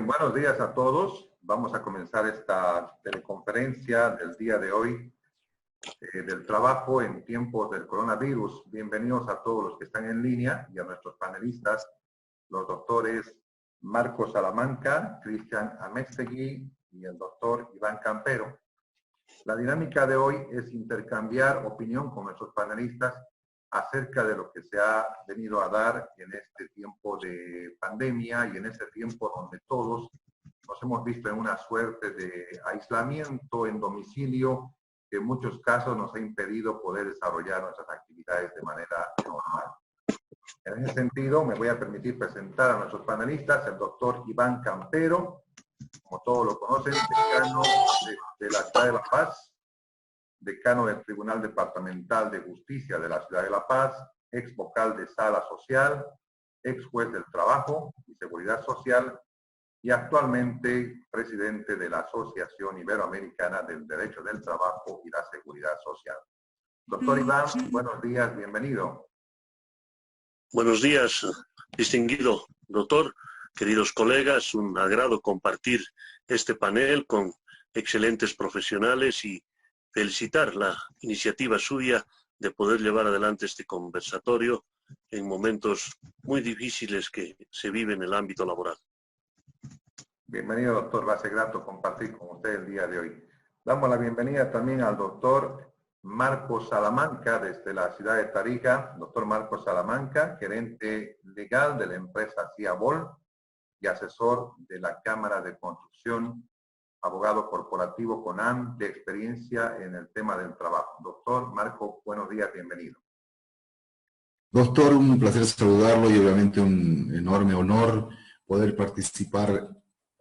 Bien, buenos días a todos. Vamos a comenzar esta teleconferencia del día de hoy del trabajo en tiempos del coronavirus. Bienvenidos a todos los que están en línea y a nuestros panelistas, los doctores Marco Salamanca, Cristian Améztegui y el doctor Iván Campero. La dinámica de hoy es intercambiar opinión con nuestros panelistas acerca de lo que se ha venido a dar en este tiempo de pandemia y en este tiempo donde todos nos hemos visto en una suerte de aislamiento en domicilio que en muchos casos nos ha impedido poder desarrollar nuestras actividades de manera normal. En ese sentido, me voy a permitir presentar a nuestros panelistas, el doctor Iván Campero, como todos lo conocen, decano de la Ciudad de La Paz, decano del Tribunal Departamental de Justicia de la Ciudad de La Paz, ex vocal de Sala Social, ex juez del Trabajo y Seguridad Social y actualmente presidente de la Asociación Iberoamericana del Derecho del Trabajo y la Seguridad Social. Doctor Iván, buenos días, bienvenido. Buenos días, distinguido doctor, queridos colegas, un agrado compartir este panel con excelentes profesionales y felicitar la iniciativa suya de poder llevar adelante este conversatorio en momentos muy difíciles que se viven en el ámbito laboral. Bienvenido, doctor. Va a ser grato compartir con usted el día de hoy. Damos la bienvenida también al doctor Marco Salamanca desde la ciudad de Tarija. Doctor Marco Salamanca, gerente legal de la empresa Ciabol y asesor de la Cámara de Construcción, abogado corporativo con amplia experiencia en el tema del trabajo. Doctor Marco, buenos días, bienvenido. Doctor, un placer saludarlo y obviamente un enorme honor poder participar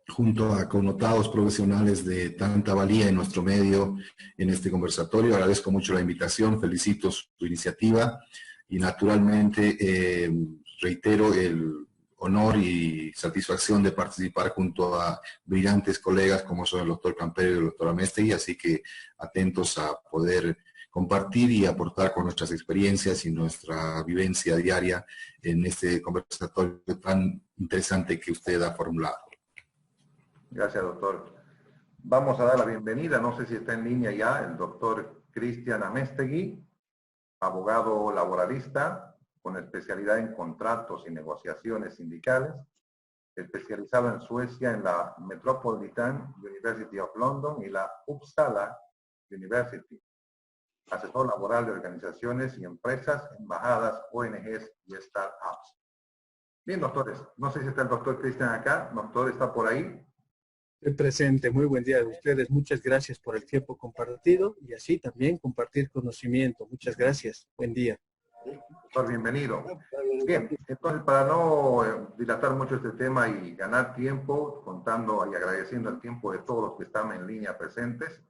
junto a connotados profesionales de tanta valía en nuestro medio en este conversatorio. Agradezco mucho la invitación, felicito su iniciativa y naturalmente reitero el honor y satisfacción de participar junto a brillantes colegas como son el doctor Campero y el doctor Améztegui, así que atentos a poder compartir y aportar con nuestras experiencias y nuestra vivencia diaria en este conversatorio tan interesante que usted ha formulado. Gracias, doctor. Vamos a dar la bienvenida, no sé si está en línea ya, el doctor Cristian Améztegui, abogado laboralista, con especialidad en contratos y negociaciones sindicales, especializado en Suecia en la Metropolitan University of London y la Uppsala University. Asesor laboral de organizaciones y empresas, embajadas, ONGs y startups. Bien, doctores, no sé si está el doctor Cristian acá. Doctor, ¿está por ahí? Estoy presente. Muy buen día de ustedes. Muchas gracias por el tiempo compartido y así también compartir conocimiento. Muchas gracias. Buen día. Doctor, bienvenido. Bien, entonces para no dilatar mucho este tema y ganar tiempo, contando y agradeciendo el tiempo de todos los que están en línea presentes,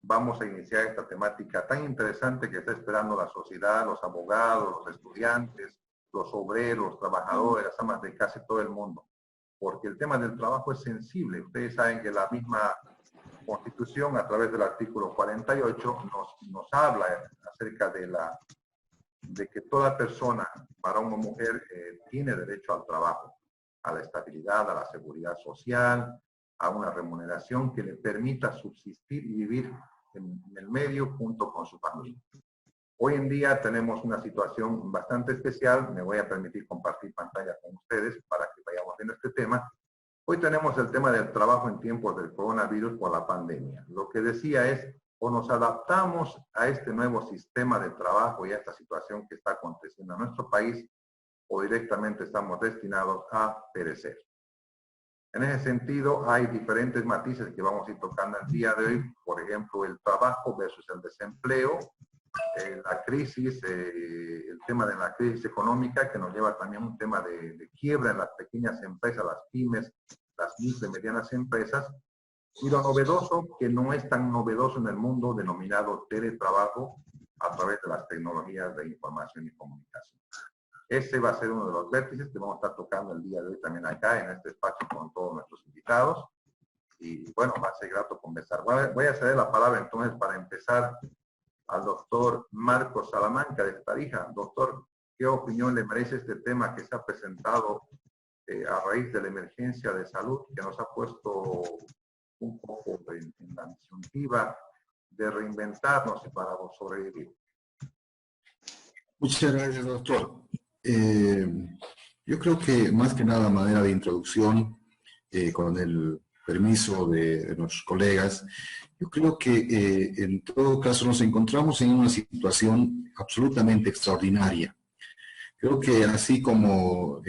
vamos a iniciar esta temática tan interesante que está esperando la sociedad, los abogados, los estudiantes, los obreros, los trabajadores, las amas de casa y todo el mundo. Porque el tema del trabajo es sensible. Ustedes saben que la misma Constitución, a través del artículo 48, nos habla acerca de que toda persona, varón o mujer, tiene derecho al trabajo, a la estabilidad, a la seguridad social, a una remuneración que le permita subsistir y vivir en el medio junto con su familia. Hoy en día tenemos una situación bastante especial. Me voy a permitir compartir pantalla con ustedes para que vayamos viendo este tema. Hoy tenemos el tema del trabajo en tiempos del coronavirus por la pandemia. Lo que decía es, o nos adaptamos a este nuevo sistema de trabajo y a esta situación que está aconteciendo en nuestro país, o directamente estamos destinados a perecer. En ese sentido, hay diferentes matices que vamos a ir tocando el día de hoy. Por ejemplo, el trabajo versus el desempleo, la crisis, el tema de la crisis económica que nos lleva también a un tema de quiebra en las pequeñas empresas, las pymes, las micro y medianas empresas, y lo novedoso que no es tan novedoso en el mundo denominado teletrabajo a través de las tecnologías de información y comunicación. Ese va a ser uno de los vértices que vamos a estar tocando el día de hoy también acá en este espacio con todos nuestros invitados. Y bueno, va a ser grato conversar. Voy a ceder la palabra entonces para empezar al doctor Marco Salamanca de Tarija. Doctor, ¿qué opinión le merece este tema que se ha presentado a raíz de la emergencia de salud que nos ha puesto un poco en la disyuntiva de reinventarnos para sobrevivir. Muchas gracias, doctor. Yo creo que más que nada, a manera de introducción, con el permiso de nuestros colegas, yo creo que en todo caso nos encontramos en una situación absolutamente extraordinaria. Creo que así como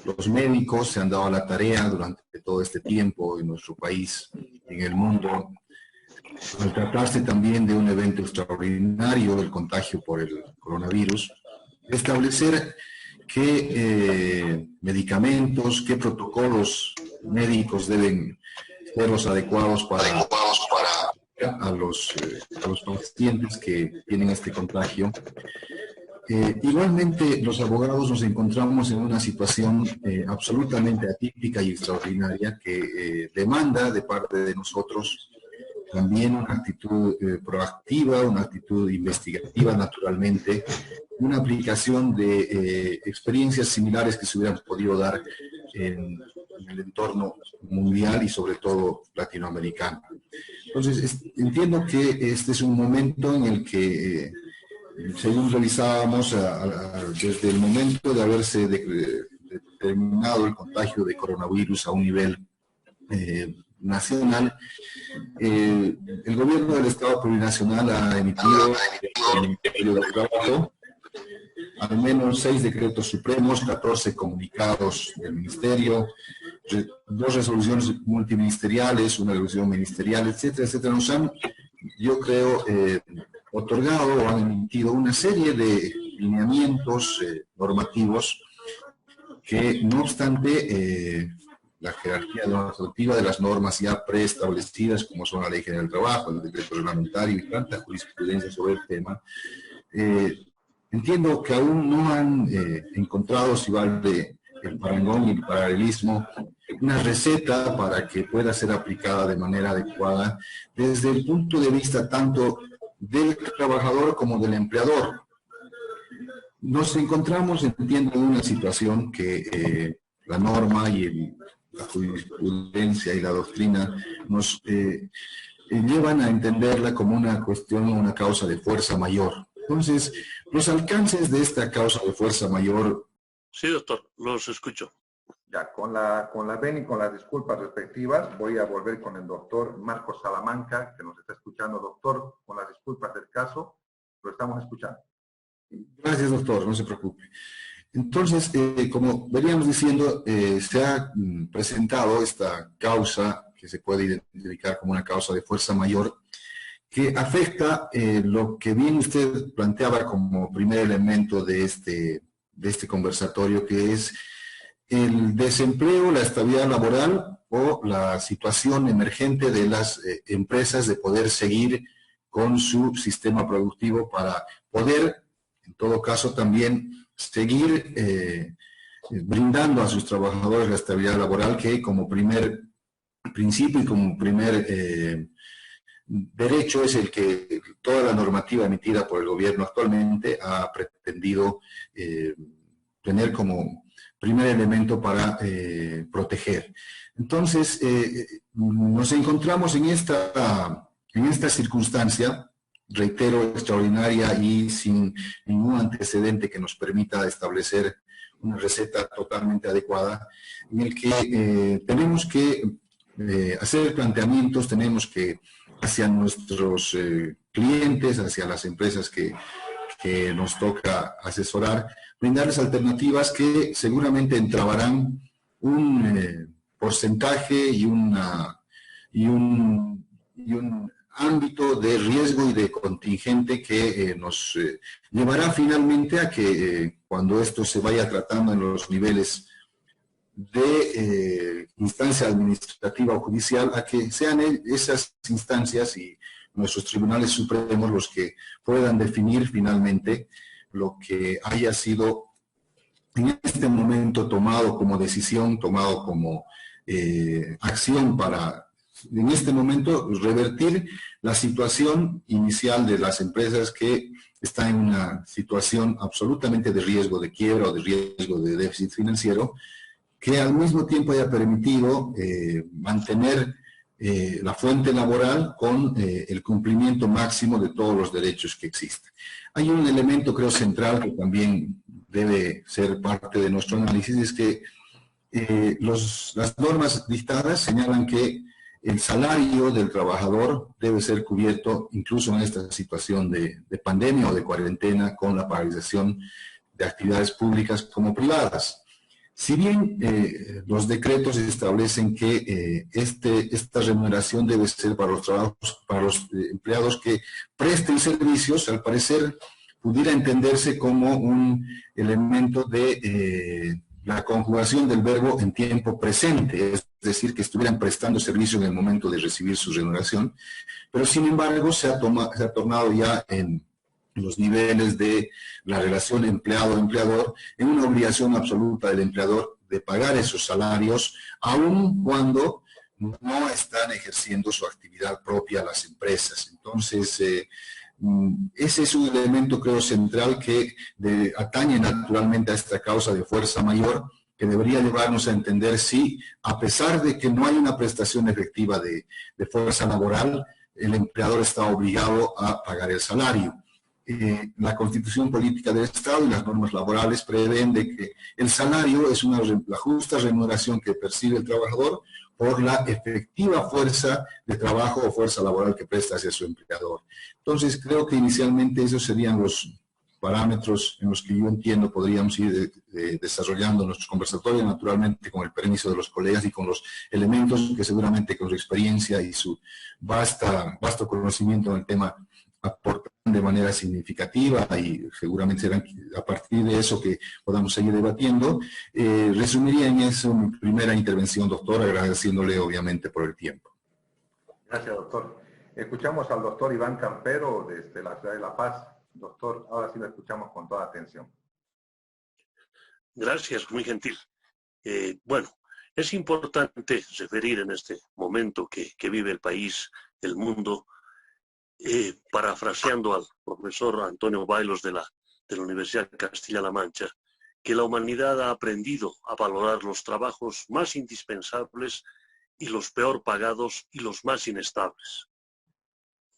los médicos se han dado la tarea durante todo este tiempo en nuestro país, en el mundo, al tratarse también de un evento extraordinario, el contagio por el coronavirus, establecer qué medicamentos, qué protocolos médicos deben ser los adecuados para a los pacientes que tienen este contagio. Igualmente, los abogados nos encontramos en una situación absolutamente atípica y extraordinaria que demanda de parte de nosotros también una actitud proactiva, una actitud investigativa naturalmente, una aplicación de experiencias similares que se hubieran podido dar en el entorno mundial y sobre todo latinoamericano. Entonces, entiendo que este es un momento en el que, según revisábamos, desde el momento de haberse determinado el contagio de coronavirus a un nivel nacional, el gobierno del Estado plurinacional ha emitido el Ministerio del Trabajo al menos 6 decretos supremos, 14 comunicados del Ministerio, 2 resoluciones multiministeriales, una resolución ministerial, etcétera, etcétera. Nos han, yo creo, otorgado o han emitido una serie de lineamientos normativos que, no obstante, la jerarquía normativa de las normas ya preestablecidas, como son la Ley General del Trabajo, el decreto reglamentario y tanta jurisprudencia sobre el tema, entiendo que aún no han encontrado, si vale el parangón y el paralelismo, una receta para que pueda ser aplicada de manera adecuada desde el punto de vista tanto del trabajador como del empleador. Nos encontramos, entiendo, en una situación que la norma y la jurisprudencia y la doctrina nos llevan a entenderla como una cuestión, una causa de fuerza mayor. Entonces, los alcances de esta causa de fuerza mayor... Sí, doctor, los escucho. Ya, con la venia y con las disculpas respectivas, voy a volver con el doctor Marcos Salamanca, que nos está escuchando. Doctor, con las disculpas del caso, lo estamos escuchando. Gracias, doctor, no se preocupe. Entonces, como veníamos diciendo, se ha presentado esta causa, que se puede identificar como una causa de fuerza mayor, que afecta lo que bien usted planteaba como primer elemento de este conversatorio, que es el desempleo, la estabilidad laboral o la situación emergente de las empresas de poder seguir con su sistema productivo para poder, en todo caso, también seguir brindando a sus trabajadores la estabilidad laboral, que como primer principio y como primer derecho es el que toda la normativa emitida por el gobierno actualmente ha pretendido tener como primer elemento para proteger. Entonces, nos encontramos en esta circunstancia, reitero, extraordinaria y sin ningún antecedente que nos permita establecer una receta totalmente adecuada, en el que tenemos que hacer planteamientos, tenemos que hacia nuestros clientes, hacia las empresas que nos toca asesorar, brindarles alternativas que seguramente entrabarán un porcentaje y un ámbito de riesgo y de contingente que nos llevará finalmente a que cuando esto se vaya tratando en los niveles de instancia administrativa o judicial, a que sean esas instancias y nuestros tribunales supremos los que puedan definir finalmente lo que haya sido en este momento tomado como decisión, tomado como acción para, en este momento, revertir la situación inicial de las empresas que están en una situación absolutamente de riesgo de quiebra o de riesgo de déficit financiero, que al mismo tiempo haya permitido mantener la fuente laboral con el cumplimiento máximo de todos los derechos que existen. Hay un elemento, creo, central que también debe ser parte de nuestro análisis, es que las normas dictadas señalan que el salario del trabajador debe ser cubierto, incluso en esta situación de pandemia o de cuarentena, con la paralización de actividades públicas como privadas. Si bien los decretos establecen que esta remuneración debe ser para los empleados que presten servicios, al parecer pudiera entenderse como un elemento de la conjugación del verbo en tiempo presente, es decir, que estuvieran prestando servicio en el momento de recibir su remuneración, pero sin embargo se ha tornado ya en los niveles de la relación empleado-empleador en una obligación absoluta del empleador de pagar esos salarios, aun cuando no están ejerciendo su actividad propia las empresas. Entonces, ese es un elemento, creo, central que atañe naturalmente a esta causa de fuerza mayor, que debería llevarnos a entender si, a pesar de que no hay una prestación efectiva de fuerza laboral, el empleador está obligado a pagar el salario. La Constitución Política del Estado y las normas laborales prevén de que el salario es la justa remuneración que percibe el trabajador por la efectiva fuerza de trabajo o fuerza laboral que presta hacia su empleador. Entonces, creo que inicialmente esos serían los parámetros en los que yo entiendo podríamos ir desarrollando nuestros conversatorios, naturalmente con el permiso de los colegas y con los elementos que seguramente con su experiencia y su vasto conocimiento en el tema aportan de manera significativa y seguramente serán a partir de eso que podamos seguir debatiendo. Resumiría en eso mi primera intervención, doctor, agradeciéndole obviamente por el tiempo. Gracias, doctor. Escuchamos al doctor Iván Campero desde la ciudad de La Paz. Doctor, ahora sí lo escuchamos con toda atención. Gracias, muy gentil. Bueno, es importante referir en este momento que vive el país, el mundo, parafraseando al profesor Antonio Bailos de la Universidad de Castilla-La Mancha, que la humanidad ha aprendido a valorar los trabajos más indispensables y los peor pagados y los más inestables.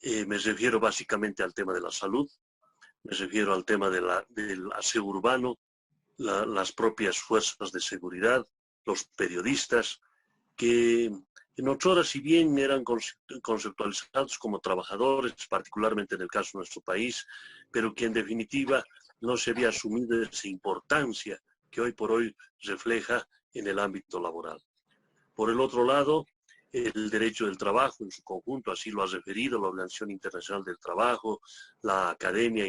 Me refiero básicamente al tema de la salud, me refiero al tema del aseo urbano, las propias fuerzas de seguridad, los periodistas, que en otrora, si bien eran conceptualizados como trabajadores, particularmente en el caso de nuestro país, pero que en definitiva no se había asumido esa importancia que hoy por hoy refleja en el ámbito laboral. Por el otro lado, el derecho del trabajo en su conjunto, así lo ha referido la Organización Internacional del Trabajo, la Academia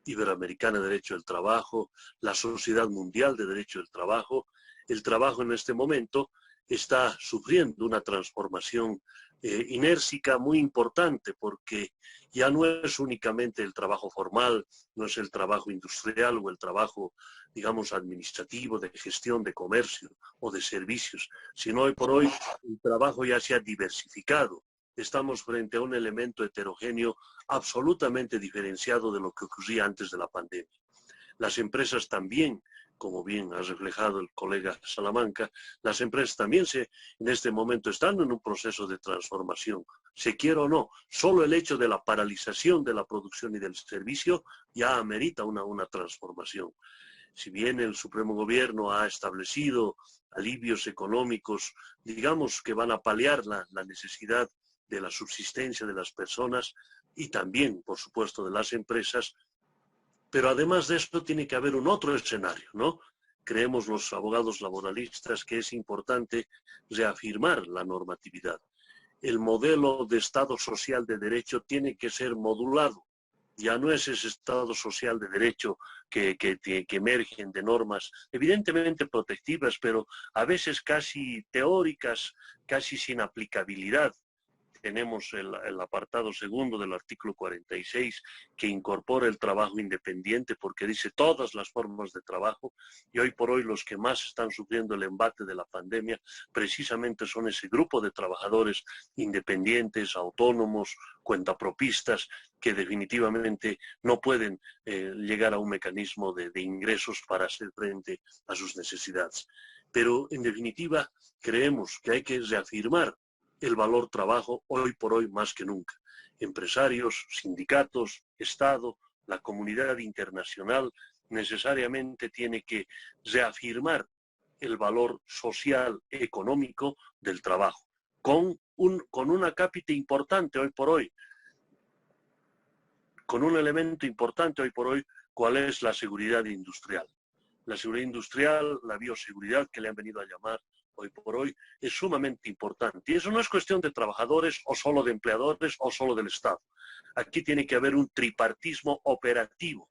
Iberoamericana de Derecho del Trabajo, la Sociedad Mundial de Derecho del Trabajo. El trabajo en este momento está sufriendo una transformación inércica muy importante, porque ya no es únicamente el trabajo formal, no es el trabajo industrial o el trabajo, digamos, administrativo, de gestión, de comercio o de servicios, sino hoy por hoy el trabajo ya se ha diversificado. Estamos frente a un elemento heterogéneo absolutamente diferenciado de lo que ocurría antes de la pandemia. Las empresas también, como bien ha reflejado el colega Salamanca, las empresas también en este momento están en un proceso de transformación. Se quiera o no, solo el hecho de la paralización de la producción y del servicio ya amerita una transformación. Si bien el Supremo Gobierno ha establecido alivios económicos, digamos, que van a paliar la necesidad de la subsistencia de las personas y también, por supuesto, de las empresas, pero además de esto tiene que haber un otro escenario, ¿no? Creemos los abogados laboralistas que es importante reafirmar la normatividad. El modelo de Estado social de derecho tiene que ser modulado. Ya no es ese Estado social de derecho que emergen de normas evidentemente protectivas, pero a veces casi teóricas, casi sin aplicabilidad. Tenemos el apartado segundo del artículo 46 que incorpora el trabajo independiente porque dice todas las formas de trabajo, y hoy por hoy los que más están sufriendo el embate de la pandemia precisamente son ese grupo de trabajadores independientes, autónomos, cuentapropistas, que definitivamente no pueden llegar a un mecanismo de ingresos para hacer frente a sus necesidades. pero en definitiva creemos que hay que reafirmar el valor trabajo hoy por hoy más que nunca. Empresarios, sindicatos, Estado, la comunidad internacional necesariamente tiene que reafirmar el valor social, económico del trabajo, con una cápita importante hoy por hoy, con un elemento importante hoy por hoy, cuál es la seguridad industrial. La seguridad industrial, la bioseguridad que le han venido a llamar hoy por hoy, es sumamente importante. Y eso no es cuestión de trabajadores o solo de empleadores o solo del Estado. Aquí tiene que haber un tripartismo operativo.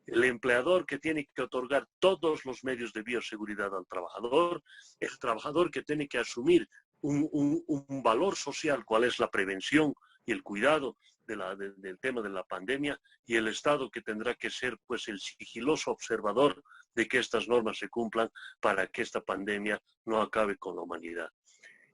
El empleador que tiene que otorgar todos los medios de bioseguridad al trabajador, el trabajador que tiene que asumir un valor social, cuál es la prevención y el cuidado del tema de la pandemia, y el Estado que tendrá que ser pues el sigiloso observador de que estas normas se cumplan para que esta pandemia no acabe con la humanidad.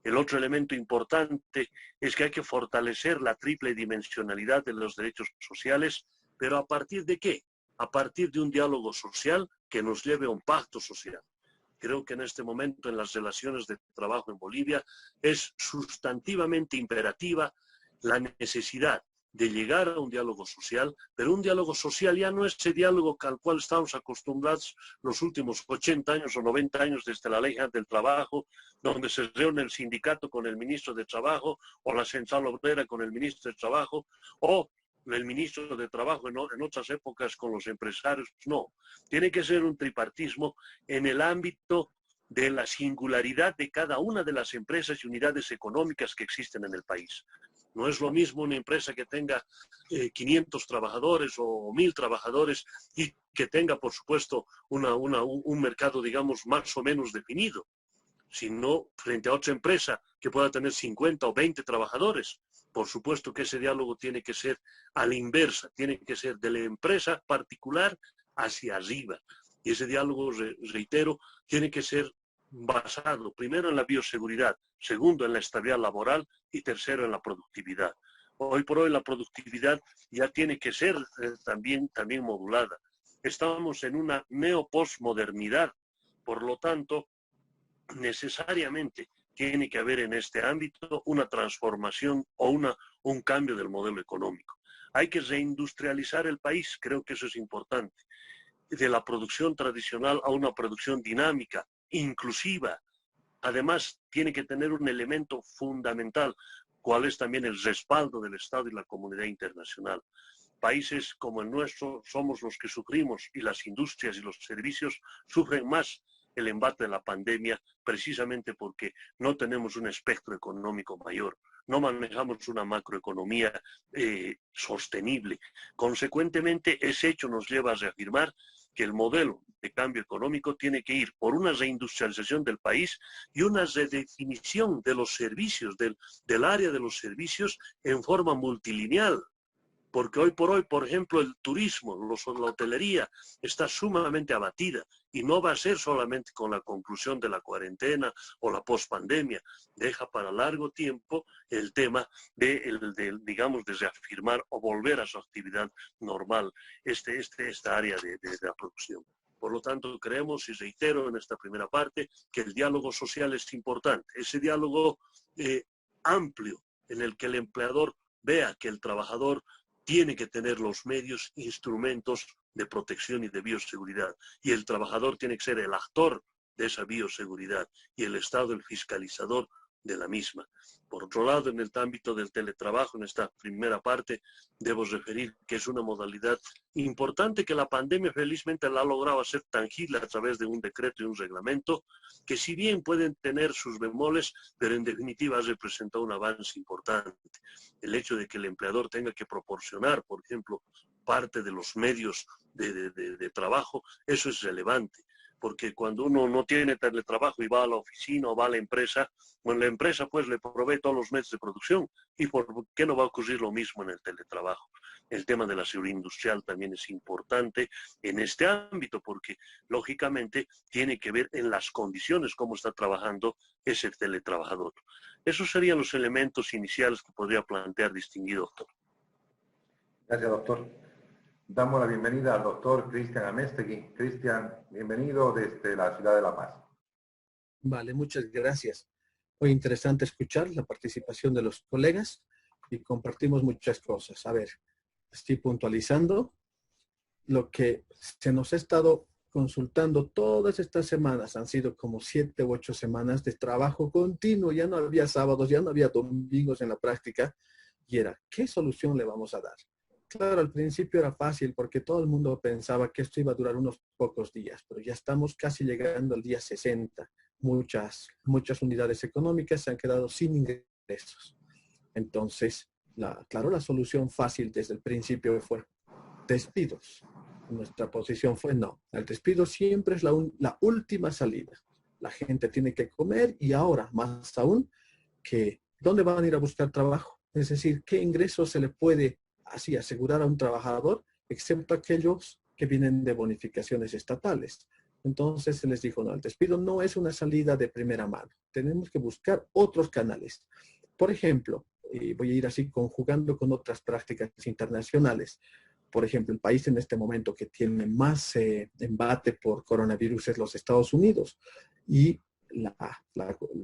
El otro elemento importante es que hay que fortalecer la triple dimensionalidad de los derechos sociales, pero ¿a partir de qué? A partir de un diálogo social que nos lleve a un pacto social. Creo que en este momento en las relaciones de trabajo en Bolivia es sustantivamente imperativa la necesidad de llegar a un diálogo social, pero un diálogo social ya no es ese diálogo al cual estamos acostumbrados los últimos 80 años o 90 años desde la ley del trabajo, donde se reúne el sindicato con el ministro de Trabajo o la central obrera con el ministro de Trabajo o el ministro de Trabajo en otras épocas con los empresarios. No, tiene que ser un tripartismo en el ámbito de la singularidad de cada una de las empresas y unidades económicas que existen en el país. No es lo mismo una empresa que tenga 500 trabajadores o 1000 trabajadores y que tenga, por supuesto, un mercado, digamos, más o menos definido, sino frente a otra empresa que pueda tener 50 o 20 trabajadores. Por supuesto que ese diálogo tiene que ser a la inversa, tiene que ser de la empresa particular hacia arriba. Y ese diálogo, reitero, tiene que ser basado primero en la bioseguridad, segundo en la estabilidad laboral y tercero en la productividad. Hoy por hoy la productividad ya tiene que ser también modulada. Estamos en una neopostmodernidad, por lo tanto, necesariamente tiene que haber en este ámbito una transformación o un cambio del modelo económico. Hay que reindustrializar el país, creo que eso es importante, de la producción tradicional a una producción dinámica, inclusiva. Además, tiene que tener un elemento fundamental, cuál es también el respaldo del Estado y la comunidad internacional. Países como el nuestro somos los que sufrimos y las industrias y los servicios sufren más el embate de la pandemia precisamente porque no tenemos un espectro económico mayor, no manejamos una macroeconomía sostenible. Consecuentemente, ese hecho nos lleva a reafirmar que el modelo de cambio económico tiene que ir por una reindustrialización del país y una redefinición de los servicios, del área de los servicios en forma multilineal. Porque hoy por hoy, por ejemplo, el turismo, la hotelería está sumamente abatida y no va a ser solamente con la conclusión de la cuarentena o la pospandemia. Deja para largo tiempo el tema digamos, de reafirmar o volver a su actividad normal esta área de la producción. Por lo tanto, creemos, y reitero en esta primera parte, que el diálogo social es importante. Ese diálogo amplio en el que el empleador vea que el trabajador tiene que tener los medios, instrumentos de protección y de bioseguridad. Y el trabajador tiene que ser el actor de esa bioseguridad y el Estado el fiscalizador de la misma. Por otro lado, en el ámbito del teletrabajo, en esta primera parte, debo referir que es una modalidad importante que la pandemia felizmente la ha logrado hacer tangible a través de un decreto y un reglamento, que si bien pueden tener sus bemoles, pero en definitiva ha representado un avance importante. El hecho de que el empleador tenga que proporcionar, por ejemplo, parte de los medios de trabajo, eso es relevante. Porque cuando uno no tiene teletrabajo y va a la oficina o va a la empresa, bueno, la empresa pues le provee todos los medios de producción. ¿Y por qué no va a ocurrir lo mismo en el teletrabajo? El tema de la seguridad industrial también es importante en este ámbito porque lógicamente tiene que ver en las condiciones cómo está trabajando ese teletrabajador. Esos serían los elementos iniciales que podría plantear, distinguido doctor. Gracias, doctor. Damos la bienvenida al doctor Cristian Amestegui. Cristian, bienvenido desde la ciudad de La Paz. Vale, muchas gracias. Muy interesante escuchar la participación de los colegas y compartimos muchas cosas. A ver, estoy puntualizando lo que se nos ha estado consultando todas estas semanas. Han sido como 7 u 8 semanas de trabajo continuo. Ya no había sábados, ya no había domingos en la práctica. Y era, ¿qué solución le vamos a dar? Claro, al principio era fácil porque todo el mundo pensaba que esto iba a durar unos pocos días, pero ya estamos casi llegando al día 60. Muchas unidades económicas se han quedado sin ingresos. Entonces, claro, la solución fácil desde el principio fue despidos. Nuestra posición fue no. El despido siempre es la última salida. La gente tiene que comer y ahora, más aún, que ¿dónde van a ir a buscar trabajo? Es decir, ¿qué ingresos se le puede así asegurar a un trabajador, excepto aquellos que vienen de bonificaciones estatales? Entonces se les dijo, no, el despido no es una salida de primera mano. Tenemos que buscar otros canales. Por ejemplo, y voy a ir así conjugando con otras prácticas internacionales. Por ejemplo, el país en este momento que tiene más embate por coronavirus es los Estados Unidos. Y el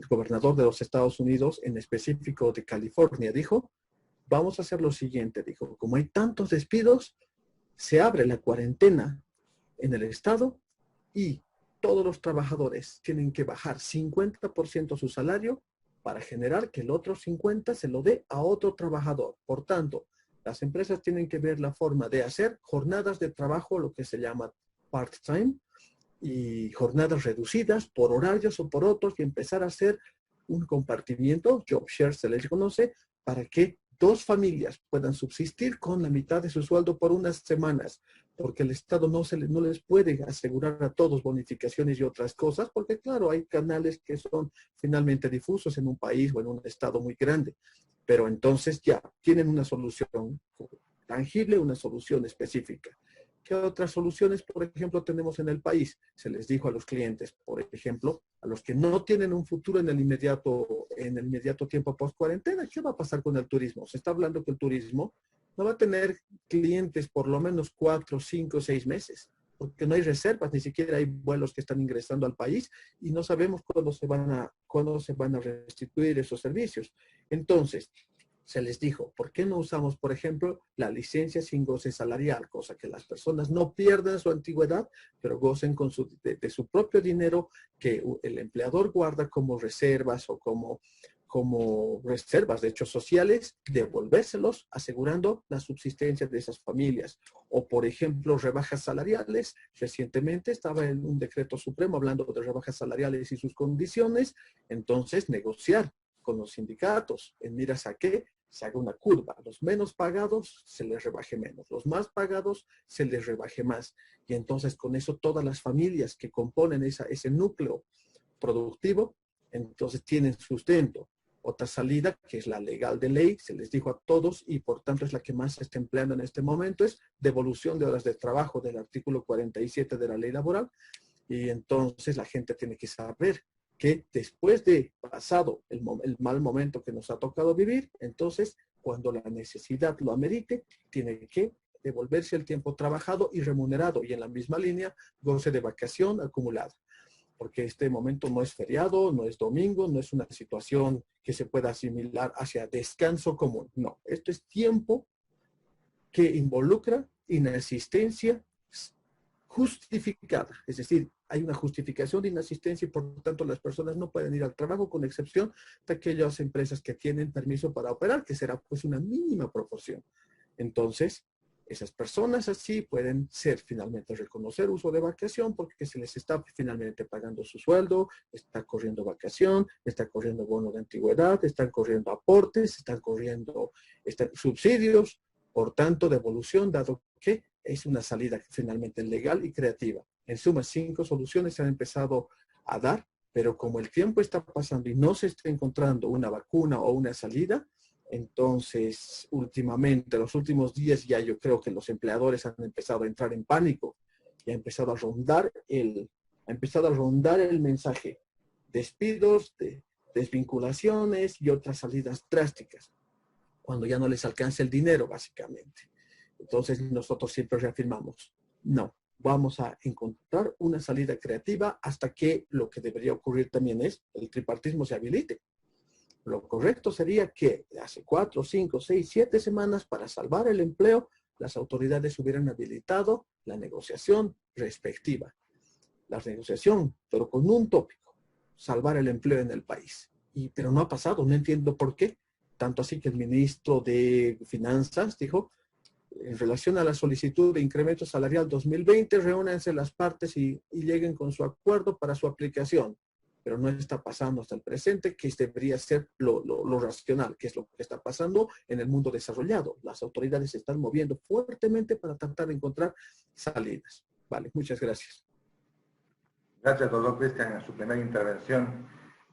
gobernador de los Estados Unidos, en específico de California, dijo, vamos a hacer lo siguiente, dijo, como hay tantos despidos, se abre la cuarentena en el estado y todos los trabajadores tienen que bajar 50% su salario para generar que el otro 50% se lo dé a otro trabajador. Por tanto, las empresas tienen que ver la forma de hacer jornadas de trabajo, lo que se llama part-time, y jornadas reducidas por horarios o por otros, y empezar a hacer un compartimiento, job share se les conoce, para que dos familias puedan subsistir con la mitad de su sueldo por unas semanas, porque el Estado no les puede asegurar a todos bonificaciones y otras cosas, porque claro, hay canales que son finalmente difusos en un país o en un estado muy grande, pero entonces ya tienen una solución tangible, una solución específica. ¿Qué otras soluciones, por ejemplo, tenemos en el país? Se les dijo a los clientes, por ejemplo, a los que no tienen un futuro en el inmediato tiempo post-cuarentena, ¿qué va a pasar con el turismo? Se está hablando que el turismo no va a tener clientes por lo menos 4, 5, 6 meses, porque no hay reservas, ni siquiera hay vuelos que están ingresando al país y no sabemos cuándo se van a restituir esos servicios. Entonces, se les dijo, ¿por qué no usamos, por ejemplo, la licencia sin goce salarial? Cosa que las personas no pierdan su antigüedad, pero gocen de su propio dinero que el empleador guarda como reservas o como reservas de hechos sociales, devolvérselos asegurando la subsistencia de esas familias. O, por ejemplo, rebajas salariales. Recientemente estaba en un decreto supremo hablando de rebajas salariales y sus condiciones. Entonces, negociar con los sindicatos en miras a que se haga una curva. Los menos pagados se les rebaje menos. Los más pagados se les rebaje más. Y entonces con eso todas las familias que componen ese núcleo productivo, entonces tienen sustento. Otra salida, que es la legal de ley, se les dijo a todos y por tanto es la que más se está empleando en este momento, es devolución de horas de trabajo del artículo 47 de la ley laboral. Y entonces la gente tiene que saber que después de pasado el mal momento que nos ha tocado vivir, entonces cuando la necesidad lo amerite, tiene que devolverse el tiempo trabajado y remunerado y en la misma línea goce de vacación acumulada. Porque este momento no es feriado, no es domingo, no es una situación que se pueda asimilar hacia descanso común. No, esto es tiempo que involucra inasistencia justificada. Es decir, hay una justificación de inasistencia y por tanto las personas no pueden ir al trabajo con excepción de aquellas empresas que tienen permiso para operar, que será pues una mínima proporción. Entonces, esas personas así pueden ser finalmente reconocer uso de vacación porque se les está finalmente pagando su sueldo, está corriendo vacación, está corriendo bono de antigüedad, están corriendo aportes, están corriendo subsidios, por tanto devolución, dado que es una salida finalmente legal y creativa. En suma, 5 soluciones se han empezado a dar, pero como el tiempo está pasando y no se está encontrando una vacuna o una salida, entonces últimamente, los últimos días ya yo creo que los empleadores han empezado a entrar en pánico y ha empezado a rondar el mensaje. Despidos, desvinculaciones y otras salidas drásticas, cuando ya no les alcanza el dinero, básicamente. Entonces nosotros siempre reafirmamos, no, vamos a encontrar una salida creativa hasta que lo que debería ocurrir también es el tripartismo se habilite. Lo correcto sería que hace 4, 5, 6, 7 semanas para salvar el empleo, las autoridades hubieran habilitado la negociación respectiva. La negociación, pero con un tópico, salvar el empleo en el país. Pero no ha pasado, no entiendo por qué. Tanto así que el ministro de Finanzas dijo, en relación a la solicitud de incremento salarial 2020, reúnanse las partes y lleguen con su acuerdo para su aplicación. Pero no está pasando hasta el presente, que debería ser lo racional, que es lo que está pasando en el mundo desarrollado. Las autoridades se están moviendo fuertemente para tratar de encontrar salidas. Vale, muchas gracias. Gracias, doctor Cristian, en su primera intervención.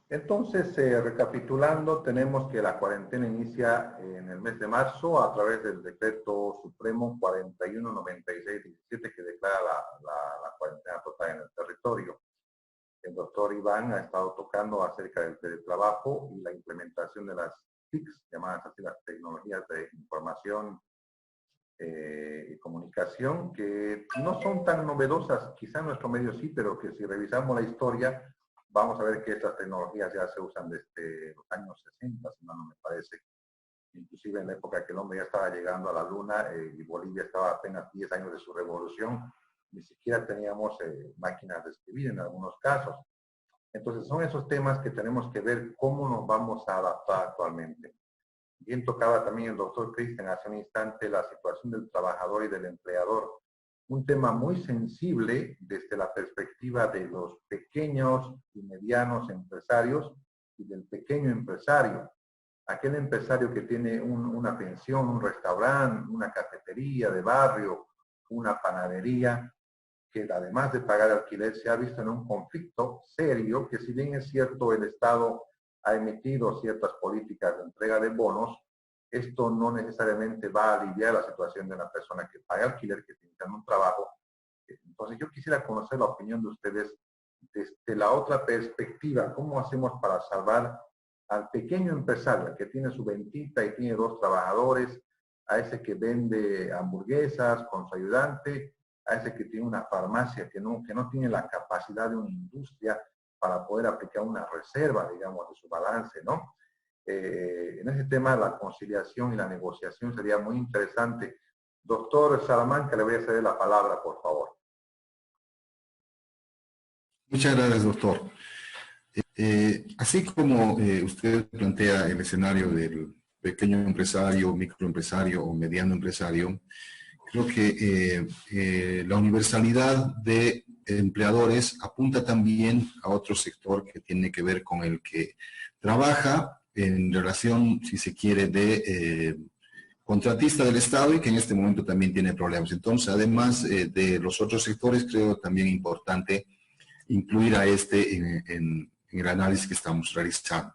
Entonces, recapitulando, tenemos que la cuarentena inicia en el mes de marzo a través del decreto supremo 4196-17 que declara la cuarentena total en el territorio. El doctor Iván ha estado tocando acerca del teletrabajo y la implementación de las TICs, llamadas así las tecnologías de información y comunicación, que no son tan novedosas, quizá en nuestro medio sí, pero que si revisamos la historia, vamos a ver que estas tecnologías ya se usan desde los años 60, si no me parece. Inclusive en la época que el hombre ya estaba llegando a la luna y Bolivia estaba apenas 10 años de su revolución, ni siquiera teníamos máquinas de escribir en algunos casos. Entonces son esos temas que tenemos que ver cómo nos vamos a adaptar actualmente. Bien tocaba también el doctor Cristian hace un instante la situación del trabajador y del empleador. Un tema muy sensible desde la perspectiva de los pequeños y medianos empresarios y del pequeño empresario. Aquel empresario que tiene una pensión, un restaurante, una cafetería de barrio, una panadería, que además de pagar alquiler se ha visto en un conflicto serio, que si bien es cierto el Estado ha emitido ciertas políticas de entrega de bonos, esto no necesariamente va a aliviar la situación de una persona que paga alquiler, que tiene un trabajo. Entonces yo quisiera conocer la opinión de ustedes desde la otra perspectiva. ¿Cómo hacemos para salvar al pequeño empresario que tiene su ventita y tiene 2 trabajadores, a ese que vende hamburguesas con su ayudante, a ese que tiene una farmacia que no tiene la capacidad de una industria para poder aplicar una reserva, digamos, de su balance, ¿no? En ese tema la conciliación y la negociación sería muy interesante. Doctor Salamanca, le voy a ceder la palabra, por favor. Muchas gracias, doctor. Así como usted plantea el escenario del pequeño empresario, microempresario o mediano empresario, creo que la universalidad de empleadores apunta también a otro sector que tiene que ver con el que trabaja en relación, si se quiere, de contratista del Estado y que en este momento también tiene problemas. Entonces, además de los otros sectores, creo también importante incluir a este en el análisis que estamos realizando.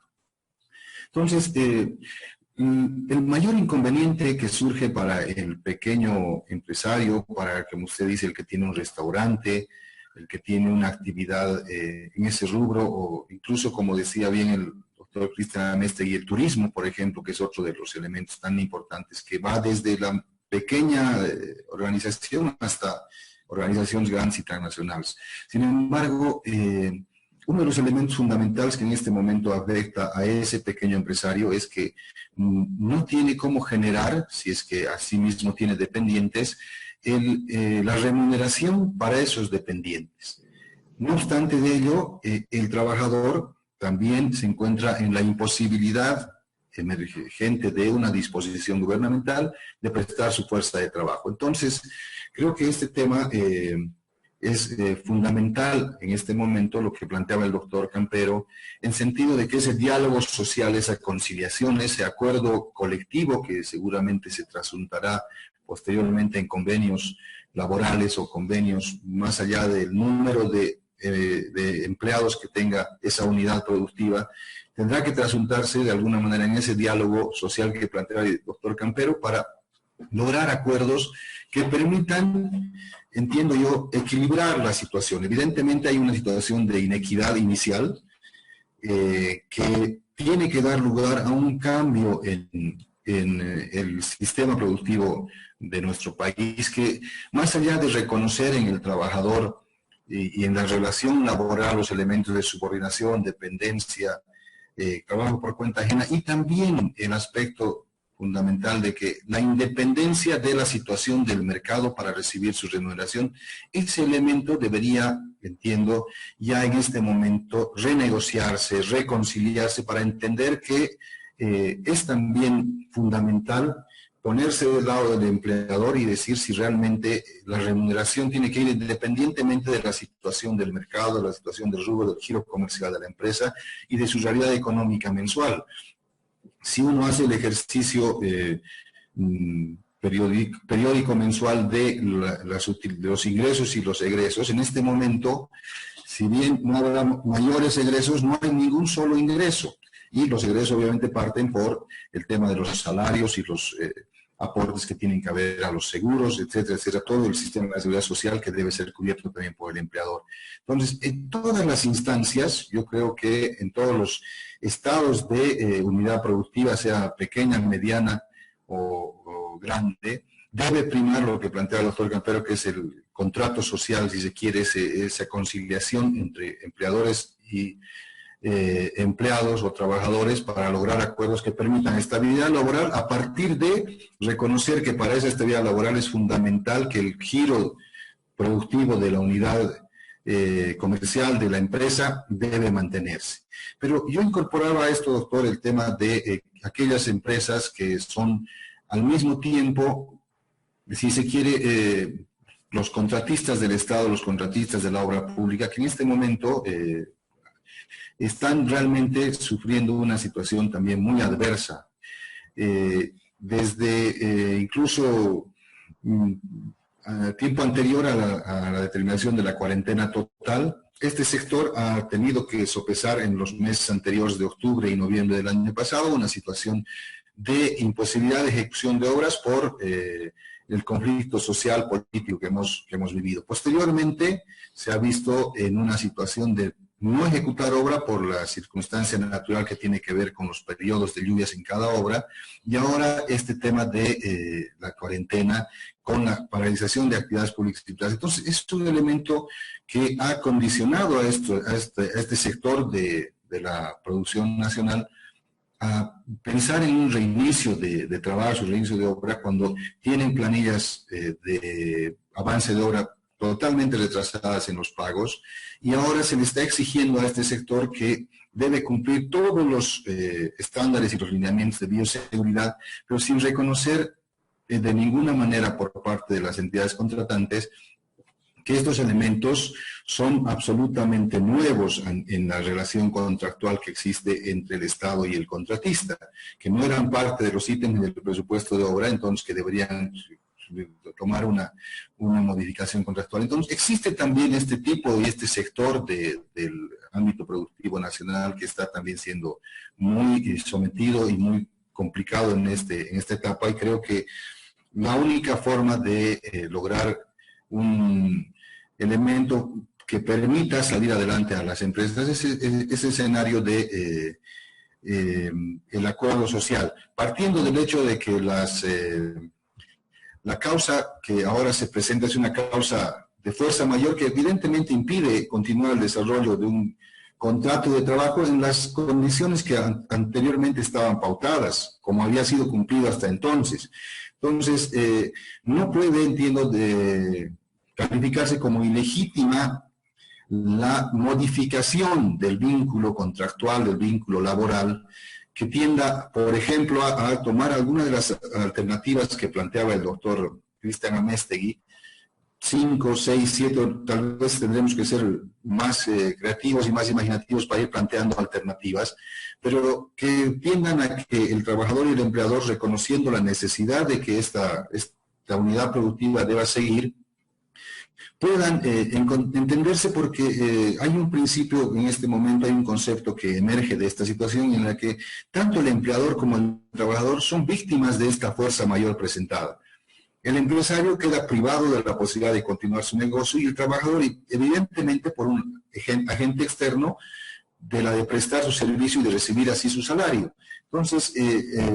Entonces, el mayor inconveniente que surge para el pequeño empresario, para, como usted dice, el que tiene un restaurante, el que tiene una actividad en ese rubro, o incluso, como decía bien el doctor Cristian Améztegui, el turismo, por ejemplo, que es otro de los elementos tan importantes, que va desde la pequeña organización hasta organizaciones grandes y transnacionales. Sin embargo, uno de los elementos fundamentales que en este momento afecta a ese pequeño empresario es que no tiene cómo generar, si es que asimismo tiene dependientes, la remuneración para esos dependientes. No obstante de ello, el trabajador también se encuentra en la imposibilidad emergente de una disposición gubernamental de prestar su fuerza de trabajo. Entonces, creo que este tema es fundamental en este momento, lo que planteaba el doctor Campero, en sentido de que ese diálogo social, esa conciliación, ese acuerdo colectivo que seguramente se trasuntará posteriormente en convenios laborales o convenios más allá del número de empleados que tenga esa unidad productiva, tendrá que trasuntarse de alguna manera en ese diálogo social que plantea el doctor Campero para lograr acuerdos que permitan, entiendo yo, equilibrar la situación. Evidentemente hay una situación de inequidad inicial que tiene que dar lugar a un cambio en en el sistema productivo de nuestro país, que más allá de reconocer en el trabajador y en la relación laboral los elementos de subordinación, dependencia, trabajo por cuenta ajena, y también el aspecto fundamental de que la independencia de la situación del mercado para recibir su remuneración, ese elemento debería, entiendo, ya en este momento renegociarse, reconciliarse para entender que es también fundamental ponerse del lado del empleador y decir si realmente la remuneración tiene que ir independientemente de la situación del mercado, de la situación del rubro, del giro comercial de la empresa y de su realidad económica mensual. Si uno hace el ejercicio periódico mensual de los ingresos y los egresos, en este momento, si bien no habrá mayores egresos, no hay ningún solo ingreso. Y los egresos obviamente parten por el tema de los salarios y los aportes que tienen que haber a los seguros, etcétera, etcétera, todo el sistema de seguridad social que debe ser cubierto también por el empleador. Entonces, en todas las instancias, yo creo que en todos los estados de unidad productiva, sea pequeña, mediana o grande, debe primar lo que plantea el doctor Campero, que es el contrato social, si se quiere, esa conciliación entre empleadores y empleados o trabajadores para lograr acuerdos que permitan estabilidad laboral a partir de reconocer que para esa estabilidad laboral es fundamental que el giro productivo de la unidad comercial de la empresa debe mantenerse. Pero yo incorporaba a esto, doctor, el tema de aquellas empresas que son al mismo tiempo, si se quiere, los contratistas del Estado, los contratistas de la obra pública, que en este momento están realmente sufriendo una situación también muy adversa. Desde incluso tiempo anterior a la determinación de la cuarentena total, este sector ha tenido que sopesar en los meses anteriores de octubre y noviembre del año pasado una situación de imposibilidad de ejecución de obras por el conflicto social político que hemos vivido. Posteriormente se ha visto en una situación de no ejecutar obra por la circunstancia natural que tiene que ver con los periodos de lluvias en cada obra, y ahora este tema de la cuarentena con la paralización de actividades públicas y privadas. Entonces, es un elemento que ha condicionado a este sector de la producción nacional a pensar en un reinicio de trabajo, un reinicio de obra, cuando tienen planillas de avance de obra totalmente retrasadas en los pagos, y ahora se le está exigiendo a este sector que debe cumplir todos los estándares y los lineamientos de bioseguridad, pero sin reconocer de ninguna manera por parte de las entidades contratantes que estos elementos son absolutamente nuevos en la relación contractual que existe entre el Estado y el contratista, que no eran parte de los ítems del presupuesto de obra, entonces que deberían tomar una modificación contractual. Entonces, existe también este tipo y este sector del ámbito productivo nacional que está también siendo muy sometido y muy complicado en esta etapa, y creo que la única forma de lograr un elemento que permita salir adelante a las empresas es ese escenario de el acuerdo social, partiendo del hecho de que la causa que ahora se presenta es una causa de fuerza mayor que evidentemente impide continuar el desarrollo de un contrato de trabajo en las condiciones que anteriormente estaban pautadas, como había sido cumplido hasta entonces. Entonces, no puede, entiendo, calificarse como ilegítima la modificación del vínculo contractual, del vínculo laboral, que tienda, por ejemplo, a tomar algunas de las alternativas que planteaba el doctor Cristian Améztegui. 5, 6, 7, tal vez tendremos que ser más creativos y más imaginativos para ir planteando alternativas, pero que tiendan a que el trabajador y el empleador, reconociendo la necesidad de que esta unidad productiva deba seguir, puedan entenderse, porque hay un principio en este momento, hay un concepto que emerge de esta situación en la que tanto el empleador como el trabajador son víctimas de esta fuerza mayor presentada. El empresario queda privado de la posibilidad de continuar su negocio, y el trabajador, evidentemente, por un agente externo, de la de prestar su servicio y de recibir así su salario. Entonces,